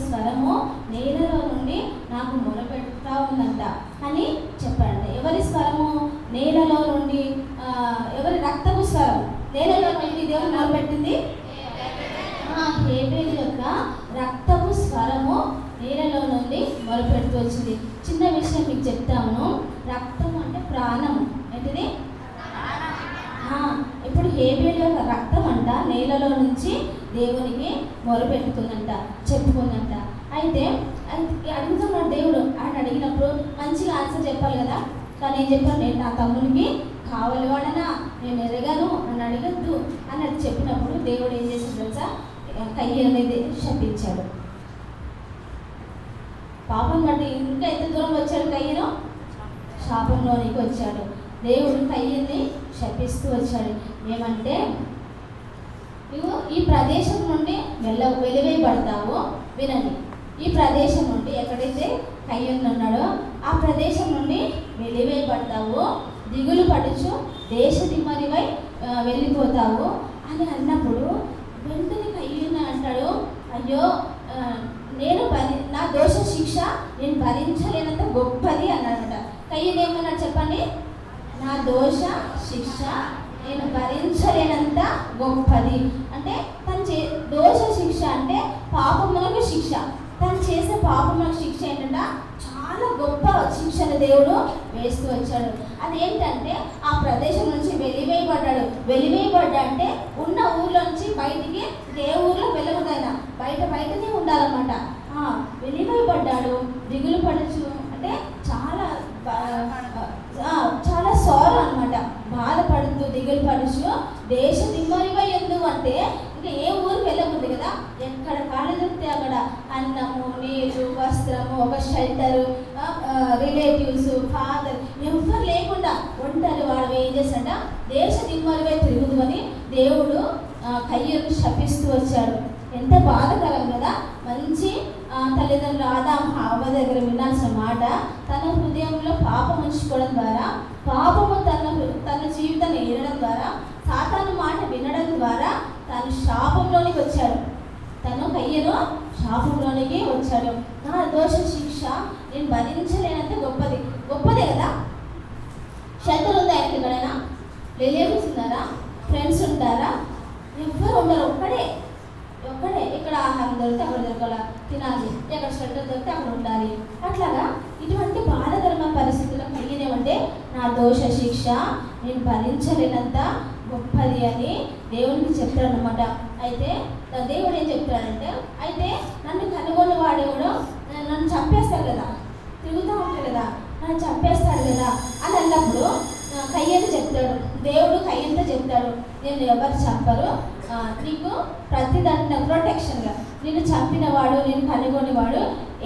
స్వరము నేలలో నుండి నాకు మొరపెడతా ఉందంట అని చెప్పాడంట. ఎవరి స్వరము? నేలలో నుండి, ఎవరి రక్తపు స్వరం నేలలో నుండి దేవుడు మొరపెట్టింది? హేబేలు యొక్క రక్తపు స్వరము నేలలో నుండి మొరపెడుతూ వచ్చింది. చిన్న విషయం మీకు చెప్తాను. రక్తం అంటే ప్రాణము. ఏంటిది? ఇప్పుడు హేబేలు యొక్క రక్తం అంట నేలలో నుంచి దేవునికి మొరపెట్టుకుందంట, చెప్పుకుందంట. అయితే అడుగుతున్నాడు దేవుడు. ఆయన అడిగినప్పుడు మంచిగా ఆన్సర్ చెప్పాలి కదా. కానీ ఏం చెప్పాను? నేను నా తమ్మునికి కావాలి వాడనా, నేను ఎరగను అని అడగద్దు అన్నట్టు చెప్పినప్పుడు దేవుడు ఏం చేశాడు తెలుసా? కయ్యను అనేది శపించాడు. పాపం బట్టి ఇంకా ఎంత దూరం వచ్చాడు కయ్యను? శాపంలోనికి వచ్చాడు. దేవుడు కయ్యన్ని శపిస్తూ వచ్చాడు. ఏమంటే నువ్వు ఈ ప్రదేశం నుండి వెలివేయబడతావు. వినండి, ఈ ప్రదేశం నుండి ఎక్కడైతే కయ్యను ఉన్నాడో ఆ ప్రదేశం నుండి వెలివేయబడతావు, దిగులు పడుచు దేశ దిమ్మరివై వెళ్ళిపోతావు అని అన్నప్పుడు వెంటనే కయ్యను అంటాడు, అయ్యో నా దోష శిక్ష నేను భరించలేనంత గొప్పది అన్నాడట. కయ్యను ఏమన్నాడు చెప్పండి? నా దోష శిక్ష నేను భరించలేనంత గొప్పది. అంటే దోష శిక్ష అంటే పాపములకు శిక్ష. తను చేసే పాపములకు శిక్ష ఏంటంటే చాలా గొప్ప శిక్షను దేవుడు వేస్తూ వచ్చాడు. అదేంటంటే ఆ ప్రదేశం నుంచి వెలివేయబడ్డా అంటే ఉన్న ఊర్లో నుంచి బయటికి ఏ ఊర్లో వెళ్ళకూడదు, ఆయన బయటనే ఉండాలన్నమాట. వెలివేయబడ్డాడు, దిగులు పడచ్చు అంటే చాలా సారు అనమాట. బాధపడుతూ దిగులు పడుచు దేశ దిమ్మరివై ఎందుకు అంటే ఇంకా ఏ ఊరికి వెళ్ళకూడదు కదా. ఎక్కడ కాళ్ళు దొరికితే అక్కడ అన్నము, నీరు, వస్త్రము, ఒక షెల్టరు, రిలేటివ్స్, ఫాదర్ ఎవరు లేకుండా ఒంటరి వాడు ఏం చేశాడ? దేశ దిమ్మరివై తిరుగుదని దేవుడు కయ్యను శపిస్తూ వచ్చాడు. ఎంత బాధకరం కదా. మంచి తల్లిదండ్రులు ఆదాము హవ్వ దగ్గర వినాల్సిన మాట తన హృదయంలో పాపం ఉంచుకోవడం ద్వారా, పాపము తన జీవితాన్ని ఏరడం ద్వారా, సాతాను మాట వినడం ద్వారా తను శాపంలోనికి వచ్చాడు. కయ్యను శాపంలోనికి వచ్చాడు. నా దోష శిక్ష నేను భరించలేనంత గొప్పదే కదా. శత్రులు ఉంది ఆయనకి, ఎక్కడైనా రిలేటివ్స్ ఉన్నారా, ఫ్రెండ్స్ ఉంటారా? ఎవ్వరు ఉండరు. ఒక్కడే ఇక్కడ ఆహారం దొరికితే అక్కడ దొరకాల తినాలి, ఎక్కడ షెల్టర్ దొరికితే అక్కడ ఉండాలి. అట్లాగా ఇటువంటి బాధకరమైన పరిస్థితుల్లో కయ్యనేమంటే నా దోష శిక్ష నేను భరించలేనంత గొప్పది అని దేవునికి చెప్తాడు అనమాట. అయితే దేవుడు ఏం చెప్తాడంటే, అయితే నన్ను కనుగొని వాడు కూడా నన్ను చంపేస్తాడు కదా, తిరుగుతూ ఉంటాడు కదా, నన్ను చంపేస్తాడు కదా అని అన్నప్పుడు కయ్యను చెప్తాడు. దేవుడు కయ్యంతో చెప్తాడు, నేను ఎవరు చంపరు, నీకు ప్రతిదండన ప్రొటెక్షన్గా నిన్ను చంపినవాడు, నేను కనుగొనేవాడు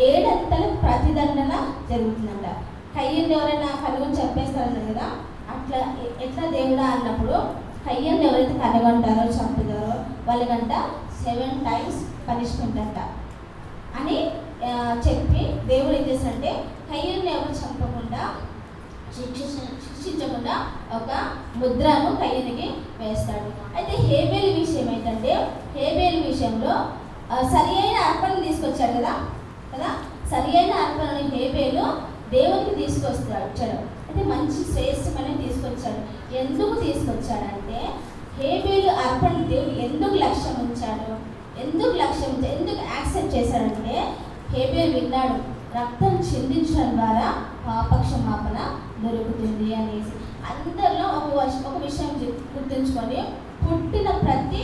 7 అంతల ప్రతిదండన జరుగుతుందంట. కయ్యను ఎవరైనా కనుగొని చంపేస్తారన్నారు కదా, అట్లా ఎట్లా దేవుడా అన్నప్పుడు కయ్యను ఎవరైతే కనుగొంటారో చంపుతారో వాళ్ళకంట 7 times పనిష్మెంట్ అంట అని చెప్పి దేవుడు ఏం చేస్తాడంటే కయ్యను ఎవరు చంపకుండా శిక్షించకుండా ఒక ముద్రను కయ్యనికి వేస్తాడు. అయితే హేబేలు విషయం ఏంటంటే, హేబేలు విషయంలో సరి అయిన అర్పణను తీసుకొచ్చాడు కదా, సరి అయిన అర్పణను హేబేలు దేవునికి తీసుకొచ్చాడు. అయితే మంచి శ్రేష్టమని తీసుకొచ్చాడు. ఎందుకు తీసుకొచ్చాడంటే హేబేలు అర్పణ దేవుడు ఎందుకు యాక్సెప్ట్ చేశాడంటే హేబేలు విన్నాడు, రక్తం చిందించడం ద్వారా పాపక్షమాపణ దొరుకుతుంది అనేసి. అందరిలో ఒక విషయం గుర్తుంచుకొని, పుట్టిన ప్రతి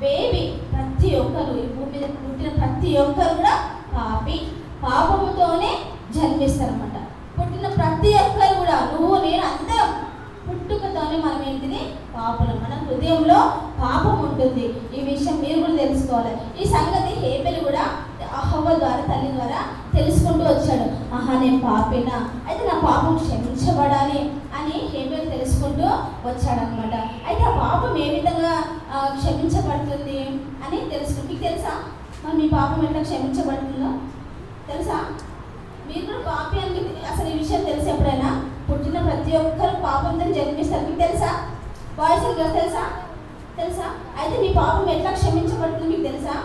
బేబీ, ప్రతి ఒక్కరు ఈ భూమి మీద పుట్టిన ప్రతి ఒక్కరు కూడా పాపముతోనే జన్మిస్తారన్నమాట. పుట్టిన ప్రతి ఒక్కరు కూడా, నువ్వు నేను అందరం పుట్టుకతోనే మనం ఏంటిది పాపులం. మన హృదయంలో పాపం ఉంటుంది. ఈ విషయం మీరు కూడా తెలుసుకోవాలి. ఈ సంగతి హేబెలు కూడా హవ్వ ద్వారా, తల్లి ద్వారా తెలుసుకుంటూ వచ్చాడు. నేను పాపినా, అయితే నా పాపం క్షమించబడాలి అని హేబెలు తెలుసుకుంటూ వచ్చాడనమాట. అయితే ఆ పాపం ఏ విధంగా క్షమించబడుతుంది అని తెలుసుకుంటూ, మీకు తెలుసా మరి మీ పాపం ఎట్లా క్షమించబడుతుందో తెలుసా? మీరు కూడా పాపి అని అసలు ఈ విషయం తెలుసు? ఎప్పుడైనా పుట్టిన ప్రతి ఒక్కరు పాపంతో జన్మిస్తారు. మీకు తెలుసా? బాయ్స్ అండ్ గర్ల్స్ తెలుసా? అయితే మీ పాపం ఎట్లా క్షమించబడుతుంది మీకు తెలుసా?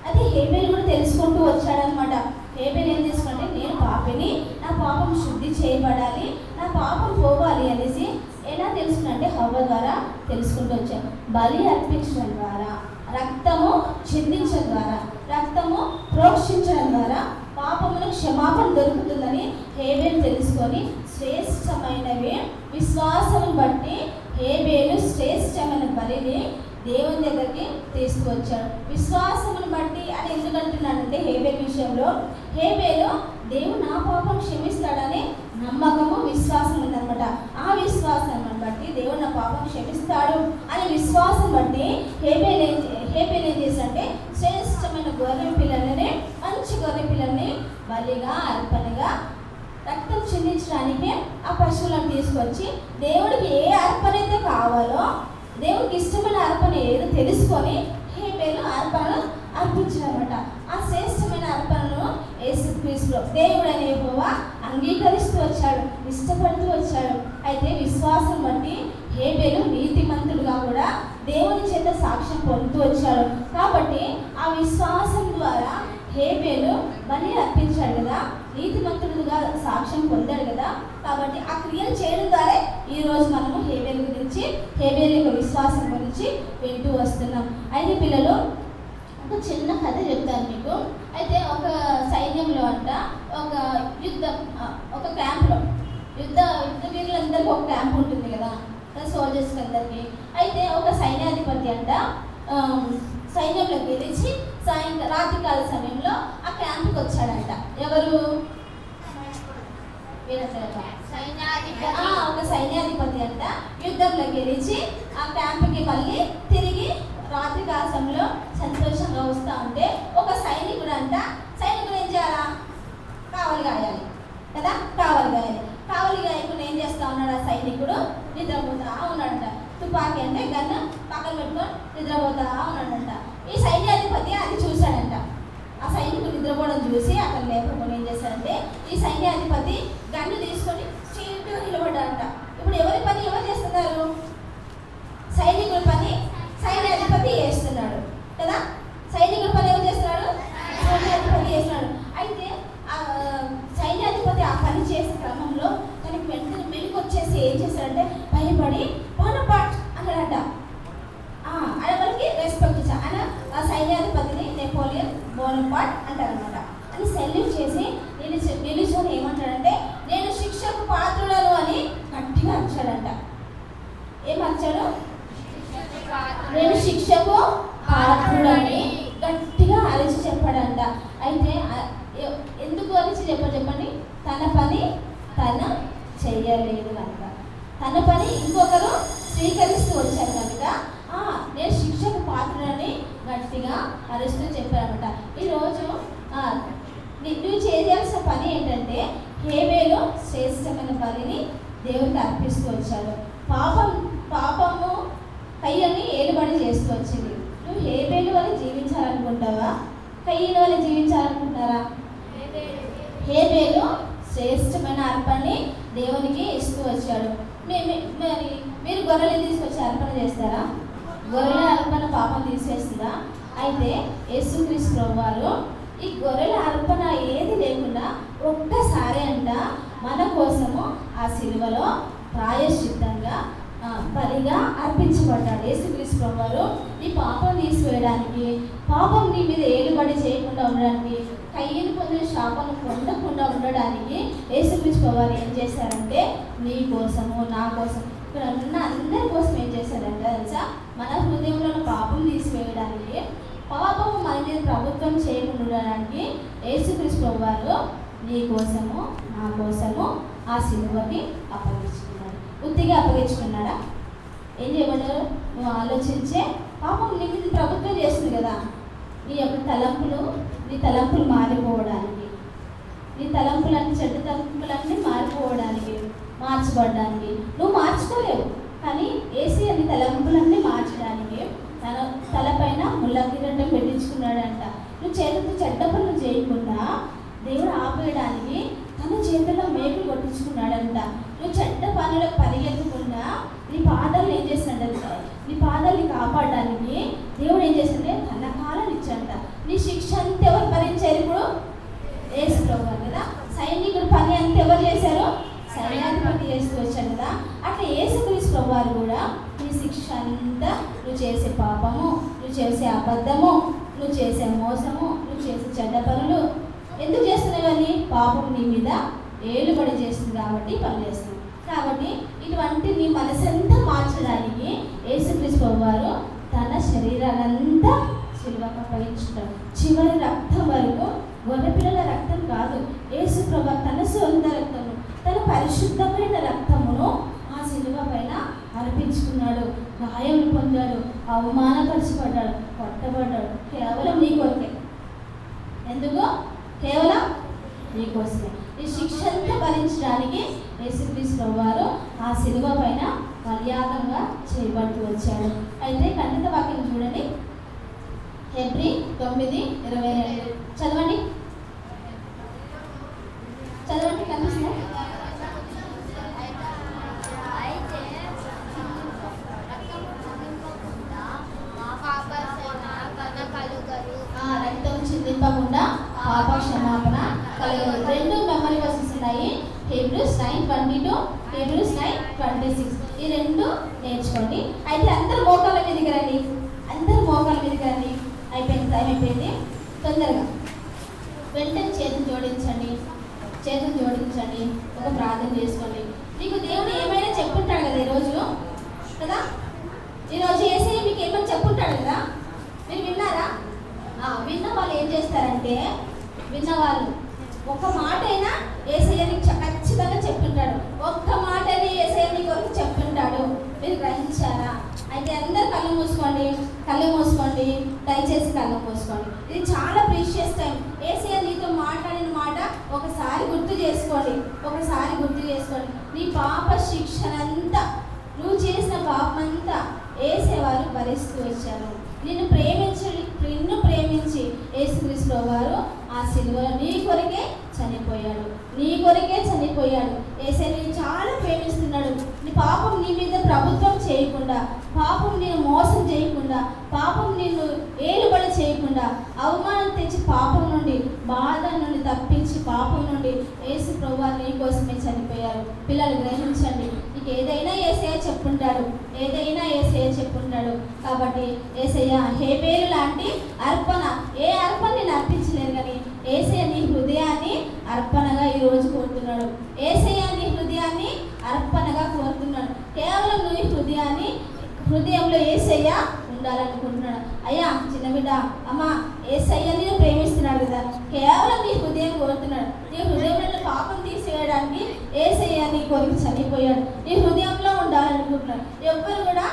అయితే హేబెలు కూడా తెలుసుకుంటూ వచ్చాడనమాట. హేబెలు ఏం తీసుకుంటే, నేను పాపిని, నా పాపం శుద్ధి చేయబడాలి, నా పాపం పోవాలి అనేసి ఎలా తెలుసుకుంటే హవ్వ ద్వారా తెలుసుకుంటూ వచ్చాను. బలి అర్పించడం ద్వారా, రక్తము చిందించడం ద్వారా, రక్తము ప్రోక్షించడం ద్వారా పాపమును క్షమాపణ దొరుకుతుందని హేబెలు తెలుసుకొని శ్రేష్టమైనవి విశ్వాసమును బట్టి హేబెలు శ్రేష్టమైన బలిని దేవుని దగ్గరికి తీసుకువచ్చాడు. విశ్వాసమును బట్టి అని ఎందుకు అంటున్నాడంటే, హేబెలు విషయంలో హేబెలు దేవుడు నా పాపం క్షమిస్తాడని నమ్మకము, విశ్వాసం ఉందన్నమాట. ఆ విశ్వాసం బట్టి దేవుడు నా పాపం క్షమిస్తాడు అనే విశ్వాసం బట్టి హేబెలు ఏం చేశాడంటే, శ్రేష్టమైన గొర్రె పిల్లలని, మంచి గొర్రె పిల్లల్ని బలిగా, అర్పణగా, రక్తం చెల్లించడానికి ఆ పశువులను తీసుకొచ్చి దేవుడికి ఏ అర్పణ అయితే కావాలో, దేవుడికి ఇష్టమైన అర్పణ ఏదో తెలుసుకొని హేబెలు అర్పణను అర్పించాడనమాట. ఆ శ్రేష్టమైన అర్పణను యేసుక్రీస్తులో దేవుడైన యెహోవా అంగీకరిస్తూ వచ్చాడు, ఇష్టపడుతూ వచ్చాడు. అయితే విశ్వాసం బట్టి హేబెలు నీతిమంతుడుగా కూడా దేవుని చేత సాక్ష్యం పొందుతూ వచ్చాడు. కాబట్టి ఆ విశ్వాసం ద్వారా హేబెలు బలి అర్పించాడు కదా, నీతిమంతుడుగా సాక్ష్యం పొందాడు కదా. కాబట్టి ఆ క్రియలు చేయడం ద్వారా ఈరోజు మనము హేబెలు గురించి, హేబెలు యొక్క విశ్వాసం గురించి వింటూ వస్తున్నాం. అయితే పిల్లలు, ఒక చిన్న కథ చెప్తాను మీకు. అయితే ఒక సైన్యంలో ఒక యుద్ధం, ఒక క్యాంప్లో యుద్ధ వీరులందరికీ ఒక క్యాంప్ ఉంటుంది కదా, సోల్జర్స్కి అందరికీ. అయితే ఒక సైన్యాధిపతి సైన్యంలోకి గెలిచి రాత్రికాల సమయంలో ఆ క్యాంప్కి వచ్చాడంట. ఎవరు? ఒక సైన్యాధిపతి యుద్ధంలో గెలిచి ఆ క్యాంప్కి మళ్ళీ తిరిగి రాత్రికాల సమయంలో సంతోషంగా వస్తూ ఉంటే, ఒక సైనికుడు ఏం చేయాలా? కావలి గాయాలి కదా, కావలి గాయకుడు ఏం చేస్తా ఉన్నాడు? ఆ సైనికుడు నిద్రపోతా ఉన్నాడంట. తుపాకీ గన్ను పక్కన పెట్టుకొని నిద్రపోతా ఉన్నాడంట. ఈ సైన్యాధిపతి అది చూశాడంట. ఆ సైనికుడు నిద్రపోవడం చూసి అతను లేకపోతే ఏం చేశాడంటే, ఈ సైన్యాధిపతి గన్ను తీసుకొని స్ట్రైట్గా నిలబడ్డాడంట. ఇప్పుడు ఎవరి పని ఎవరు చేస్తున్నారు? సైనికుడి పని సైన్యాధిపతి చేస్తున్నాడు కదా. సైనికుడి పని ఎవరు చేస్తున్నాడు? సైన్యాధిపతి చేస్తున్నాడు. అయితే సైన్యాధిపతి ఆ పని చేసే క్రమంలో తనకి వెంటనే మెలుగు వచ్చేసి ఏం చేశాడంటే, భయపడి బోనపార్ట్ అన్నాడంట. వరకు రెస్పెక్ట్ ఇచ్చా ఆయన ఆ సైన్యాధిపతిని నెపోలియన్ బోనపార్ట్ అంటారనమాట. అని సెల్యూట్ చేసి నిలుచొని ఏమంటాడంటే, నేను శిక్షకు పాత్రుడను అని గట్టిగా అరిచాడంట. ఏమర్చాడు? నేను శిక్షకు పాత్రుడని గట్టిగా అరిచి చెప్పాడంట. అయితే ఎందుకు అరిచి చెప్పండి? తన పని తను చెయ్యలేదు కనుక, తన పని ఇంకొకరు స్వీకరిస్తూ వచ్చారు కనుక నేను శిక్షకు పాత్రుడని గట్టిగా అరుస్తూ చెప్పారనమాట. ఈరోజు నువ్వు చేయాల్సిన పని ఏంటంటే, హేబెలు శ్రేష్టమైన బలిని దేవుడికి అర్పిస్తూ వచ్చాడు. పాపము కయ్యని ఏలుబడి చేస్తూ వచ్చింది. నువ్వు హేబెలు వల్ల జీవించాలనుకుంటావా? కయ్యని వల్ల జీవించాలనుకుంటారా? హేబెలు శ్రేష్టమైన అర్పణని దేవునికి ఇస్తూ వచ్చాడు. మరి మీరు గొర్రెలు తీసుకొచ్చి అర్పణ చేస్తారా? గొర్రెల అర్పణ పాపం తీసేస్తుందా? అయితే యేసుక్రీస్తు ప్రభువారు ఈ గొర్రెల అర్పణ ఏది లేకుండా ఒక్కసారి మన కోసము ఆ సిలువలో ప్రాయశ్చిత్తంగా బలిగా అర్పించబడ్డాడు. యేసుక్రీస్తు ప్రభువారు నీ పాపం తీసివేయడానికి, పాపం నీ మీద ఏలుబడి చేయకుండా ఉండడానికి, కయ్యను పొందిన శాపం పొందకుండా ఉండడానికి యేసుక్రీస్తు ప్రభువారు ఏం చేశారంటే, నీ కోసము, నా కోసం, ఇక్కడ ఉన్న అందరి కోసం ఏం చేశారంటే తెలుసా, మన హృదయంలో పాపం తీసివేయడానికి, పాపము మన మీద ప్రభుత్వం చేయకుండా ఉండడానికి యేసుక్రీస్తు ప్రభువారు నీ కోసము, నా కోసము ఆ సిలువకి అప్పగించుకున్నాడు. ఉత్తిగా అప్పగించుకున్నాడా? ఏం చేయబడ్డారు? నువ్వు ఆలోచించే పాపం నీకు ఇది ప్రభుత్వం చేస్తుంది కదా, నీ యొక్క నీ తలంపులు మారిపోవడానికి, నీ తలంపులన్నీ చెడ్డ తలంపులన్నీ మారిపోవడానికి, మార్చబడడానికి నువ్వు మార్చుకోలేవు. కానీ యేసయ్య నీ తలంపులన్నీ మార్చడానికి తన తలపైన ముళ్ళ కిరీటం పెట్టించుకున్నాడంట. నువ్వు చేతులతో చెడ్డ పనులు చేయకుండా దేవుడు ఆపేయడానికి తన చేతుల్లో మేకులు కొట్టించుకున్నాడంట. నువ్వు చెడ్డ పనులకు పరిగెత్తకుండా నీ పాదాలు ఏం చేస్తాడంట, నీ పాదాలని కాపాడడానికి దేవుడు ఏం చేస్తాడే, తన కాలాన్ని ఇచ్చాడంట. నీ శిక్ష అంతా ఎవరు భరించారు? ఇప్పుడు యేసు ప్రభువు కదా. సైనికుడు పని అంతా ఎవరు చేశారు? సైన్యాధిపతి చేస్తూ వచ్చాడు కదా. అట్లా యేసుక్రీస్తు ప్రభువారు కూడా నీ శిక్ష అంతా, నువ్వు చేసే పాపము, నువ్వు చేసే అబద్ధము, నువ్వు చేసే మోసము, నువ్వు చేసే చెడ్డ పనులు ఎందుకు చేస్తున్నావని? పాపం నీ మీద ఏలుబడి చేస్తుంది కాబట్టి పని చేస్తుంది. కాబట్టి ఇటువంటి నీ మనసంతా మార్చడానికి యేసుక్రీస్తు ప్రభువారు తన శరీరానంతా సిలువకు అప్పగించుతాడు. చివరి రక్తం వరకు, గొర్రెపిల్లల రక్తం కాదు, యేసు ప్రభువు తన సొంత రక్తము, తన పరిశుద్ధమైన రక్తమును ఆ సిలువ పైన అర్పించుకున్నాడు. గాయం పొందాడు, అవమానపరచబడ్డాడు, కొట్టబడ్డాడు. కేవలం నీ కొరకే. ఎందుకు? కేవలం నీ కోసమే. ఈ శిక్ష అంతా భరించడానికి యేసుక్రీస్తు ప్రభువారు ఆ సిలువ పైన మర్యాదంగా చేయబడుతూ వచ్చాడు. అయితే ఖండిత వాక్యం చూడండి, హెబ్రీ 9:22 చదవండి. కనిపిస్తుందా? రక్తం చిందింపకుండా పాప క్షమాపణ కలగదు. రెండు మెమరీ వర్సెస్ ఉన్నాయి, హెబ్రూస్ 9:22, హెబ్రూస్ 9:26. ఈ రెండు నేర్చుకోండి. అయితే అందరు మోకాళ్ళ మీదకి రండి, అయిపోయింది, టైం అయిపోయింది. తొందరగా వెంటనే చేతులు జోడించండి, ఒక ప్రార్థన చేసుకోండి. మీకు దేవుడు ఏమైనా చెప్పుంటాడు కదా ఈరోజు యేసయ్య మీకు ఏమైనా చెప్పుంటాడు కదా. మీరు విన్నారా? విన్న వాళ్ళు ఏం చేస్తారంటే, విన్నవాళ్ళు ఒక మాట అయినా యేసయ్య నీకు ఖచ్చితంగా చెప్పుంటాడు. ఒక్క మాట అయినా యేసయ్య నీ కొరకు చెప్పుంటాడు. మీరు గ్రహించారా? అయితే అందరు కళ్ళు మూసుకోండి, దయచేసి కళ్ళు మూసుకోండి. ఇది చాలా ప్రీషియస్ టైం. యేసయ్య నీతో మాట్లాడిన మాట ఒకసారి గుర్తు చేసుకోండి. నీ పాప శిక్షనంతా, నువ్వు చేసిన పాపమంతా యేసయ్య వారు భరిస్తూ వచ్చారు. నిన్ను ప్రేమించి యేసుక్రీస్తు వారు ఆ సిలువలో నీ కొరకే చనిపోయాడు. యేసయ్య నిన్ను చాలా ప్రేమిస్తున్నాడు. నీ పాపం నీ మీద ప్రభుత్వం చేయకుండా, పాపం నిన్ను మోసం చేయకుండా, పాపం నిన్ను ఏలుబడి చేయకుండా, అవమానం తెచ్చి పాపం నుండి, బాధ నుండి తప్పించి, పాపం నుండి యేసు ప్రభువు నీ కోసమే చనిపోయారు. పిల్లలు గ్రహించండి, నీకు ఏదైనా యేసయ్య చెప్పుంటాడు. కాబట్టి యేసయ్య హేబేలు లాంటి అర్పణ, ఏ అర్పణ నేను అర్పించలేను, కానీ యేసయ్య నీ హృదయాన్ని అర్పణగా ఈరోజు కోరుతున్నాడు. కేవలం నువ్వు హృదయంలో యేసయ్య ఉండాలనుకుంటున్నాడు. అయ్యా చిన్న బిడ్డ, అమ్మ, యేసయ్య నేను ప్రేమిస్తున్నాడు కదా, కేవలం నీ హృదయం కోరుతున్నాడు. నీ హృదయంలో పాపం తీసేయడానికి యేసయ్య నీ కొరకు చనిపోయాడు. నీ హృదయంలో ఉండాలనుకుంటున్నాడు. ఎవ్వరు కూడా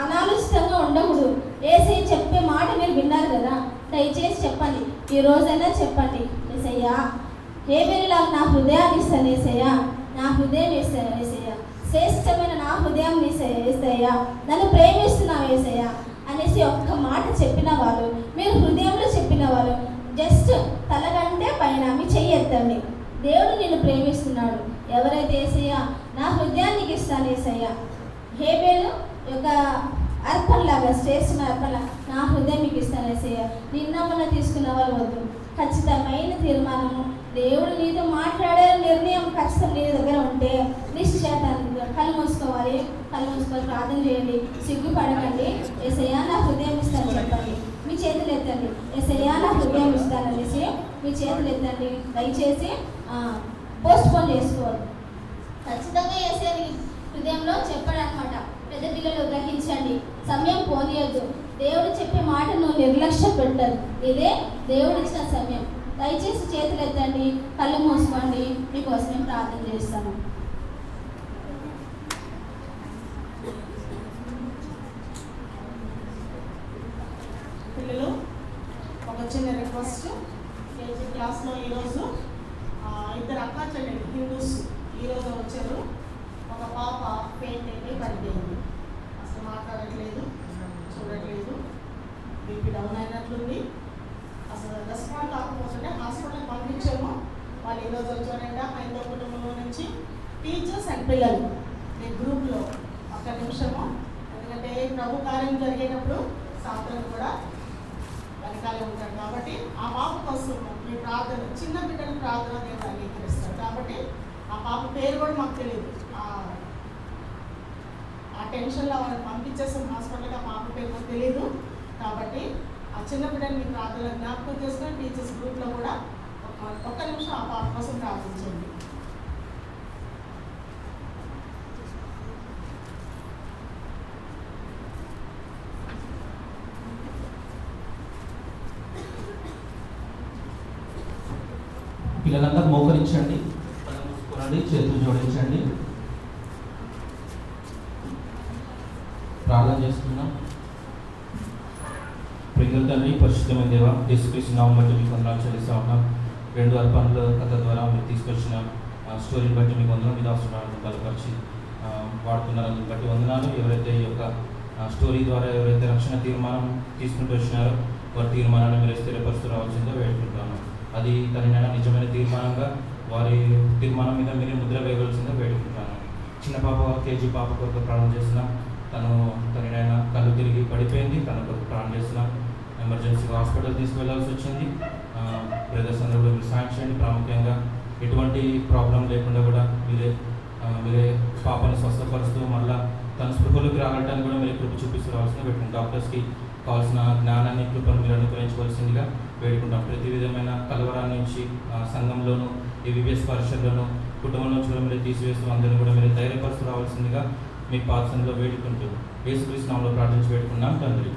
అనాలోచితంగా ఉండకూడదు. యేసయ్య చెప్పే మాట మీరు విన్నారు కదా, దయచేసి చెప్పండి, ఈ రోజైనా చెప్పండి, యేసయ్య హేబేలులా నా హృదయాన్ని ఇస్తాను, నా హృదయం ఇస్తాను యేసయ్య, శ్రేష్టమైన నా హృదయం యేసయ్య, నన్ను ప్రేమిస్తున్నావు యేసయ్య అనేసి ఒక్క మాట చెప్పిన వాళ్ళు, మీరు హృదయంలో చెప్పిన వాళ్ళు, జస్ట్ తలగంటే పైన మీ చెయ్యి ఎత్తండి. దేవుడు నిన్ను ప్రేమిస్తున్నాడు. ఎవరైతే యేసయ్య నా హృదయానికి ఇస్తాను యేసయ్య, హేబేలు యొక్క అర్పణలాగా, శ్రేష్టమైన అర్పణ, నా హృదయం మీకు ఇస్తాను యేసయ్య, నిన్న తీసుకున్న వాళ్ళు వద్దు. ఖచ్చితమైన తీర్మానము, దేవుడు నీతో మాట్లాడే నిర్ణయం ఖచ్చితం నీ దగ్గర ఉంటే నిశ్చయాన్ని కళ్ళు మూసుకోవాలి, ప్రార్థన చేయండి, సిగ్గుపడకండి. యేసయ్య నా హృదయం ఇస్తాను చెప్పండి, మీ చేతులు ఎత్తండి. యేసయ్య నా హృదయం ఇస్తాను అనేసి మీ చేతులు ఎత్తండి. దయచేసి పోస్ట్ పోన్ చేసుకోవాలి. ఖచ్చితంగా యేసయ్య హృదయంలో చెప్పాడు అనమాట. పెద్ద పిల్లలు గ్రహించండి, సమయం పోనీయద్దు. దేవుడు చెప్పే మాట నువ్వు నిర్లక్ష్య పెట్టదు. ఇదే దేవుడు ఇచ్చిన సమయం. దయచేసి చేతులు ఎత్తండి, కళ్ళు మూసుకోండి, మీకోసం మేము ప్రార్థన చేస్తాము. పిల్లలు, ఒక చిన్న రిక్వెస్ట్. కేజీ క్లాస్లో ఈరోజు ఇద్దరు అక్క చెల్లెలు హిందూస్ ఈరోజు వచ్చారు. ఒక పాప పెయింట్ అయిపోయి పడిపోయింది, అసలు మాట్లాడట్లేదు, చూడట్లేదు, బీపీ డౌన్ అయినట్లుంది. అసలు రెస్పాండ్ కాకపోతుంటే హాస్పిటల్కి పంపించాము. వాళ్ళు ఈరోజు వచ్చారంట హైందవ కుటుంబంలో నుంచి. టీచర్స్ అండ్ పిల్లలు మీ గ్రూప్లో ఒక్క నిమిషము, ఎందుకంటే ప్రభు కార్యం జరిగేటప్పుడు సాత్రం కూడా వెనకాలే ఉంటాడు కాబట్టి ఆ పాప కోసం మీ ప్రార్థన, చిన్న బిడ్డల ప్రార్థన దేవుడు అంగీకరిస్తాడు. కాబట్టి ఆ పాప పేరు కూడా మాకు తెలియదు. ఆ టెన్షన్లో వాళ్ళని పంపించేస్తాం హాస్పిటల్కి, ఆ పాప పేరు మాకు తెలియదు. కాబట్టి ఆ చిన్న బిడ్డని మీ ప్రార్థన జ్ఞాపకం చేసుకొని టీచర్స్ గ్రూప్లో కూడా ఒక్క నిమిషం ఆ పాప కోసం ప్రార్థించండి. పిల్లలంతా మోకరించండి, మూసుకోనండి, చేతులు జోడించండి. ప్రార్థన చేసుకున్నాం. ప్రియమైన తండ్రి, పరిశుద్ధమైన దేవ, యేసుక్రీస్తు నామమున బట్టి మీకు వందనాలు చెల్లిస్తా ఉన్నాం. 2 అర్పణల కథ ద్వారా మీరు తీసుకొచ్చిన స్టోరీని బట్టి మీకు వందనాలు. మీ దాసులను బలపరిచి వాడుతున్నారని బట్టి వందనాలు. ఎవరైతే ఈ యొక్క స్టోరీ ద్వారా ఎవరైతే రక్షణ తీర్మానం తీసుకుంటూ వచ్చినారో వారి తీర్మానాన్ని మీరు స్థిరపరుస్తూ రావాల్సిందో వేడుకుంటాను. అది తనైనా నిజమైన తీర్మానంగా వారి తీర్మానం మీద మీరే ముద్ర వేయవలసిందో వేడుకుంటాను. చిన్న పాప కేజీ పాప కొరకు ప్రాణం చేస్తున్నాం. తనైనా కళ్ళు తిరిగి పడిపోయింది, తన కొరకు ప్రాణం చేస్తున్నాం. ఎమర్జెన్సీగా హాస్పిటల్ తీసుకువెళ్ళాల్సి వచ్చింది. బ్రదర్స్ అందరూ కూడా మీరు సాయం చేయండి. ప్రాముఖ్యంగా ఎటువంటి ప్రాబ్లం లేకుండా కూడా మీరే పాపని స్వస్థపరుస్తూ మళ్ళీ తన స్పృహలోకి రావడానికి కూడా మీరు కృప చూపిస్తూ రావాల్సిన పెట్టుకుంటాం. డాక్టర్స్కి కావాల్సిన జ్ఞానాన్ని కృపను మీరు అనుగ్రహించవలసిందిగా వేడుకుంటాం. ప్రతి విధమైన కలవరాల నుంచి సంఘంలోనూ EVBS పరిషత్లోనూ కుటుంబం నుంచి కూడా మీరు తీసివేస్తూ అందరినీ కూడా మీరు ధైర్యపరుస్తూ రావాల్సిందిగా మీ పాత్రలో వేడుకుంటూ యేసుక్రీస్తు నామములో ప్రార్థించి వేడుకున్నాం తండ్రి.